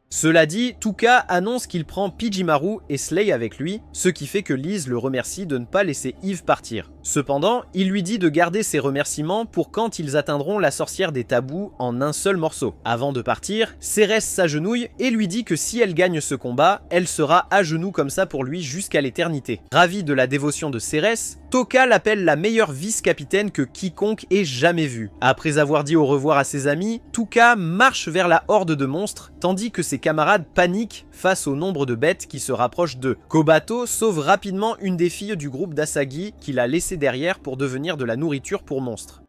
Cela dit, Tuka annonce qu'il prend Pijimaru et Slay avec lui, ce qui fait que Lise le remercie de ne pas laisser Yves partir. Cependant, il lui dit de garder ses remerciements pour quand ils atteindront la sorcière des tabous en un seul morceau. Avant de partir, Cérès s'agenouille et lui dit que si elle gagne ce combat, elle sera à genoux comme ça pour lui jusqu'à l'éternité. Ravi de la dévotion de Cérès, Toka l'appelle la meilleure vice-capitaine que quiconque ait jamais vue. Après avoir dit au revoir à ses amis, Tuka marche vers la horde de monstres, tandis que ses camarades paniquent face au nombre de bêtes qui se rapprochent d'eux. Kobato sauve rapidement une des filles du groupe d'Asagi qu'il a laissé derrière pour devenir de la nourriture pour monstres.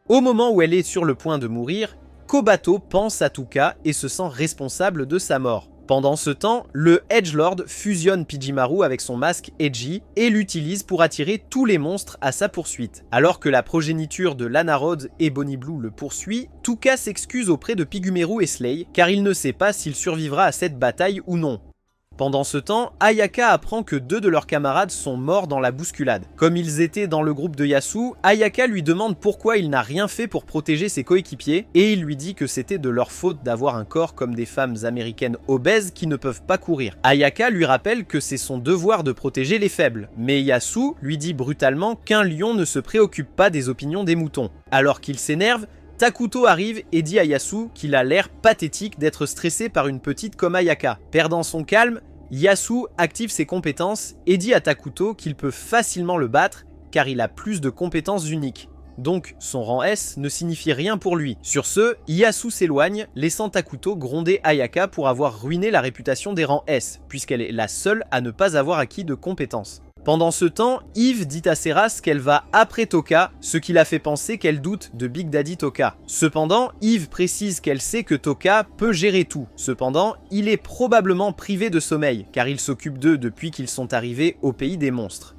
Au moment où elle est sur le point de mourir, Kobato pense à Tuka et se sent responsable de sa mort. Pendant ce temps, le Edgelord fusionne Pijimaru avec son masque Edgy et l'utilise pour attirer tous les monstres à sa poursuite. Alors que la progéniture de Lanarod et Bonnie Blue le poursuit, Tuka s'excuse auprès de Pigumeru et Slay car il ne sait pas s'il survivra à cette bataille ou non. Pendant ce temps, Ayaka apprend que 2 de leurs camarades sont morts dans la bousculade. Comme ils étaient dans le groupe de Yasu, Ayaka lui demande pourquoi il n'a rien fait pour protéger ses coéquipiers et il lui dit que c'était de leur faute d'avoir un corps comme des femmes américaines obèses qui ne peuvent pas courir. Ayaka lui rappelle que c'est son devoir de protéger les faibles, mais Yasu lui dit brutalement qu'un lion ne se préoccupe pas des opinions des moutons. Alors qu'il s'énerve, Takuto arrive et dit à Yasu qu'il a l'air pathétique d'être stressé par une petite comme Ayaka. Perdant son calme, Yasu active ses compétences et dit à Takuto qu'il peut facilement le battre car il a plus de compétences uniques. Donc son rang S ne signifie rien pour lui. Sur ce, Yasu s'éloigne, laissant Takuto gronder Ayaka pour avoir ruiné la réputation des rangs S, puisqu'elle est la seule à ne pas avoir acquis de compétences. Pendant ce temps, Eve dit à Seras qu'elle va après Toka, ce qui la fait penser qu'elle doute de Big Daddy Toka. Cependant, Eve précise qu'elle sait que Toka peut gérer tout. Cependant, il est probablement privé de sommeil, car il s'occupe d'eux depuis qu'ils sont arrivés au pays des monstres.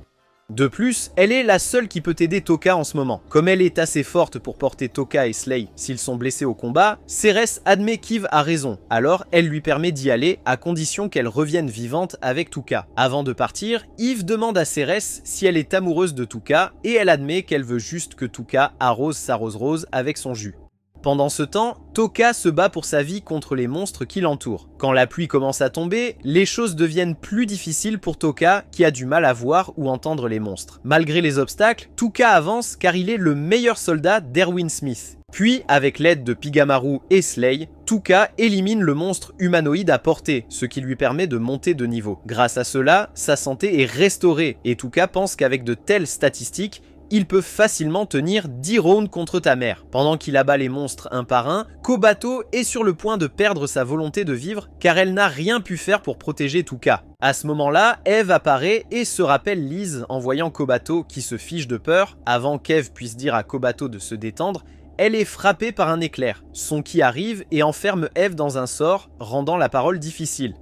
De plus, elle est la seule qui peut aider Toka en ce moment. Comme elle est assez forte pour porter Toka et Slay s'ils sont blessés au combat, Ceres admet qu'Eve a raison, alors elle lui permet d'y aller à condition qu'elle revienne vivante avec Tuka. Avant de partir, Eve demande à Ceres si elle est amoureuse de Tuka et elle admet qu'elle veut juste que Tuka arrose sa rose avec son jus. Pendant ce temps, Toka se bat pour sa vie contre les monstres qui l'entourent. Quand la pluie commence à tomber, les choses deviennent plus difficiles pour Toka qui a du mal à voir ou entendre les monstres. Malgré les obstacles, Tuka avance car il est le meilleur soldat d'Erwin Smith. Puis, avec l'aide de Pigamaru et Slay, Tuka élimine le monstre humanoïde à portée, ce qui lui permet de monter de niveau. Grâce à cela, sa santé est restaurée et Tuka pense qu'avec de telles statistiques, il peut facilement tenir 10 rounds contre ta mère. Pendant qu'il abat les monstres un par un, Kobato est sur le point de perdre sa volonté de vivre car elle n'a rien pu faire pour protéger Tuka. À ce moment-là, Eve apparaît et se rappelle Liz en voyant Kobato qui se fiche de peur. Avant qu'Eve puisse dire à Kobato de se détendre, elle est frappée par un éclair. Son ki arrive et enferme Eve dans un sort, rendant la parole difficile.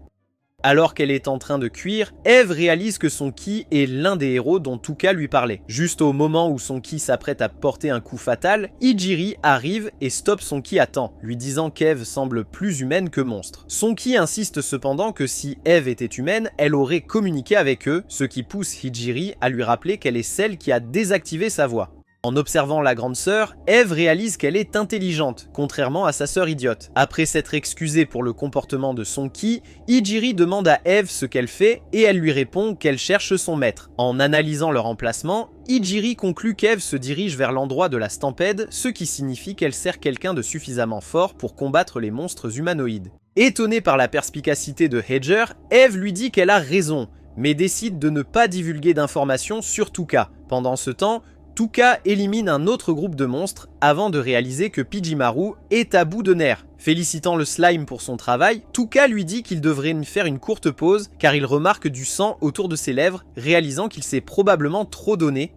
Alors qu'elle est en train de cuire, Eve réalise que son ki est l'un des héros dont Tuka lui parlait. Juste au moment où son ki s'apprête à porter un coup fatal, Ijiri arrive et stoppe son ki à temps, lui disant qu'Eve semble plus humaine que monstre. Son ki insiste cependant que si Eve était humaine, elle aurait communiqué avec eux, ce qui pousse Ijiri à lui rappeler qu'elle est celle qui a désactivé sa voix. En observant la grande sœur, Eve réalise qu'elle est intelligente, contrairement à sa sœur idiote. Après s'être excusée pour le comportement de son ki, Ijiri demande à Eve ce qu'elle fait et elle lui répond qu'elle cherche son maître. En analysant leur emplacement, Ijiri conclut qu'Eve se dirige vers l'endroit de la stampede, ce qui signifie qu'elle sert quelqu'un de suffisamment fort pour combattre les monstres humanoïdes. Étonnée par la perspicacité de Hedger, Eve lui dit qu'elle a raison, mais décide de ne pas divulguer d'informations sur Tuka. Pendant ce temps, Tuka élimine un autre groupe de monstres avant de réaliser que Pijimaru est à bout de nerfs. Félicitant le slime pour son travail, Tuka lui dit qu'il devrait faire une courte pause car il remarque du sang autour de ses lèvres, réalisant qu'il s'est probablement trop donné.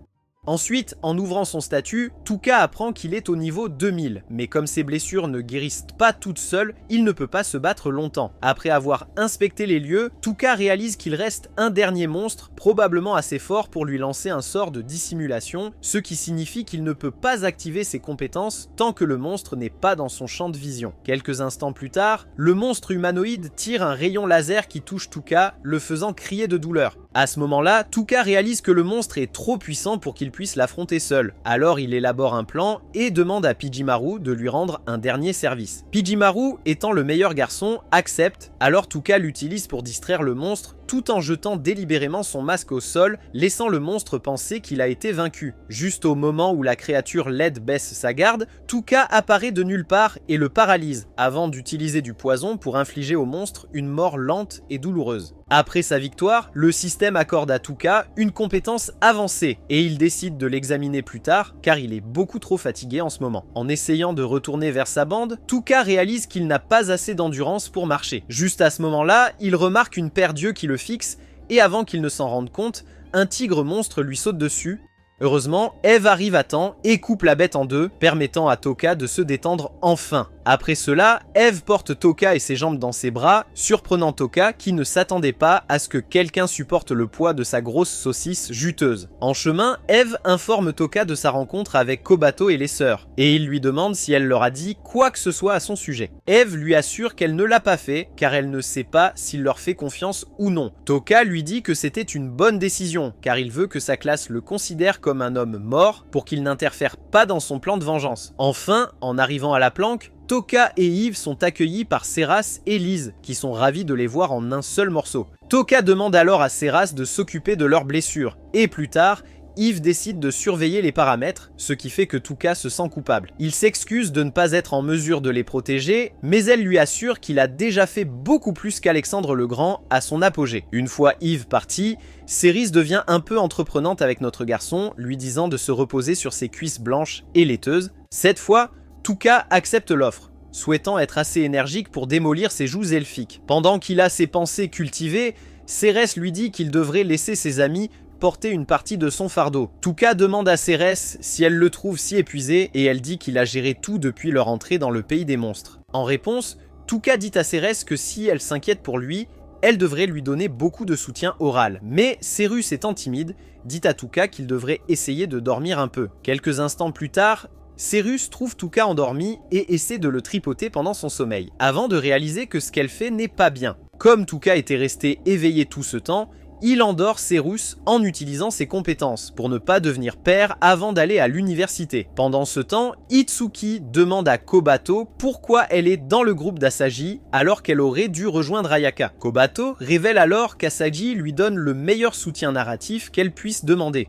Ensuite, en ouvrant son statut, Tuka apprend qu'il est au niveau 2000, mais comme ses blessures ne guérissent pas toutes seules, il ne peut pas se battre longtemps. Après avoir inspecté les lieux, Tuka réalise qu'il reste un dernier monstre, probablement assez fort pour lui lancer un sort de dissimulation, ce qui signifie qu'il ne peut pas activer ses compétences tant que le monstre n'est pas dans son champ de vision. Quelques instants plus tard, le monstre humanoïde tire un rayon laser qui touche Tuka, le faisant crier de douleur. À ce moment-là, Tuka réalise que le monstre est trop puissant pour qu'il puisse l'affronter seul. Alors il élabore un plan et demande à Pijimaru de lui rendre un dernier service. Pijimaru, étant le meilleur garçon, accepte, alors Tuka l'utilise pour distraire le monstre tout en jetant délibérément son masque au sol, laissant le monstre penser qu'il a été vaincu. Juste au moment où la créature laide baisse sa garde, Tuka apparaît de nulle part et le paralyse, avant d'utiliser du poison pour infliger au monstre une mort lente et douloureuse. Après sa victoire, le système accorde à Tuka une compétence avancée et il décide de l'examiner plus tard car il est beaucoup trop fatigué en ce moment. En essayant de retourner vers sa bande, Tuka réalise qu'il n'a pas assez d'endurance pour marcher. Juste à ce moment-là, il remarque une paire d'yeux qui le fixe et avant qu'il ne s'en rende compte, un tigre monstre lui saute dessus. Heureusement, Eve arrive à temps et coupe la bête en deux, permettant à Toka de se détendre enfin. Après cela, Eve porte Toka et ses jambes dans ses bras, surprenant Toka qui ne s'attendait pas à ce que quelqu'un supporte le poids de sa grosse saucisse juteuse. En chemin, Eve informe Toka de sa rencontre avec Kobato et les sœurs, et il lui demande si elle leur a dit quoi que ce soit à son sujet. Eve lui assure qu'elle ne l'a pas fait, car elle ne sait pas s'il leur fait confiance ou non. Toka lui dit que c'était une bonne décision, car il veut que sa classe le considère comme un homme mort pour qu'il n'interfère pas dans son plan de vengeance. Enfin, en arrivant à la planque, Toka et Yves sont accueillis par Seras et Lise, qui sont ravis de les voir en un seul morceau. Toka demande alors à Seras de s'occuper de leurs blessures, et plus tard, Yves décide de surveiller les paramètres, ce qui fait que Toka se sent coupable. Il s'excuse de ne pas être en mesure de les protéger, mais elle lui assure qu'il a déjà fait beaucoup plus qu'Alexandre le Grand à son apogée. Une fois Yves parti, Céris devient un peu entreprenante avec notre garçon, lui disant de se reposer sur ses cuisses blanches et laiteuses. Cette fois, Toka accepte l'offre, souhaitant être assez énergique pour démolir ses joues elfiques. Pendant qu'il a ses pensées cultivées, Cérès lui dit qu'il devrait laisser ses amis porter une partie de son fardeau. Toka demande à Cérès si elle le trouve si épuisé et elle dit qu'il a géré tout depuis leur entrée dans le pays des monstres. En réponse, Toka dit à Cérès que si elle s'inquiète pour lui, elle devrait lui donner beaucoup de soutien oral. Mais Cérus étant timide, dit à Toka qu'il devrait essayer de dormir un peu. Quelques instants plus tard, Cérus trouve Toka endormi et essaie de le tripoter pendant son sommeil, avant de réaliser que ce qu'elle fait n'est pas bien. Comme Toka était resté éveillé tout ce temps, il endort Cérus en utilisant ses compétences pour ne pas devenir père avant d'aller à l'université. Pendant ce temps, Itsuki demande à Kobato pourquoi elle est dans le groupe d'Asagi alors qu'elle aurait dû rejoindre Ayaka. Kobato révèle alors qu'Asagi lui donne le meilleur soutien narratif qu'elle puisse demander.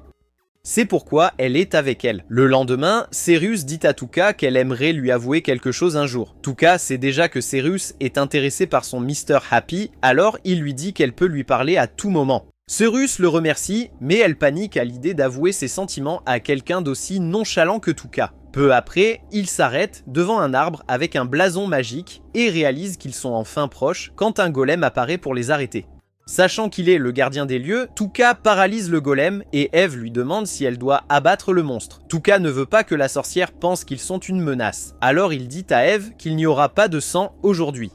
C'est pourquoi elle est avec elle. Le lendemain, Cérus dit à Toka qu'elle aimerait lui avouer quelque chose un jour. Toka sait déjà que Cérus est intéressé par son Mr. Happy, alors il lui dit qu'elle peut lui parler à tout moment. Cérus le remercie, mais elle panique à l'idée d'avouer ses sentiments à quelqu'un d'aussi nonchalant que Toka. Peu après, il s'arrête devant un arbre avec un blason magique et réalise qu'ils sont enfin proches quand un golem apparaît pour les arrêter. Sachant qu'il est le gardien des lieux, Toka paralyse le golem et Eve lui demande si elle doit abattre le monstre. Toka ne veut pas que la sorcière pense qu'ils sont une menace. Alors il dit à Eve qu'il n'y aura pas de sang aujourd'hui.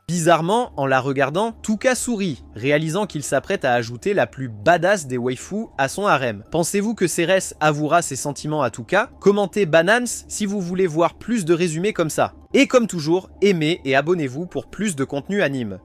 Bizarrement, en la regardant, Toka sourit, réalisant qu'il s'apprête à ajouter la plus badass des waifus à son harem. Pensez-vous que Cérès avouera ses sentiments à Toka? Commentez Banans si vous voulez voir plus de résumés comme ça. Et comme toujours, aimez et abonnez-vous pour plus de contenu anime.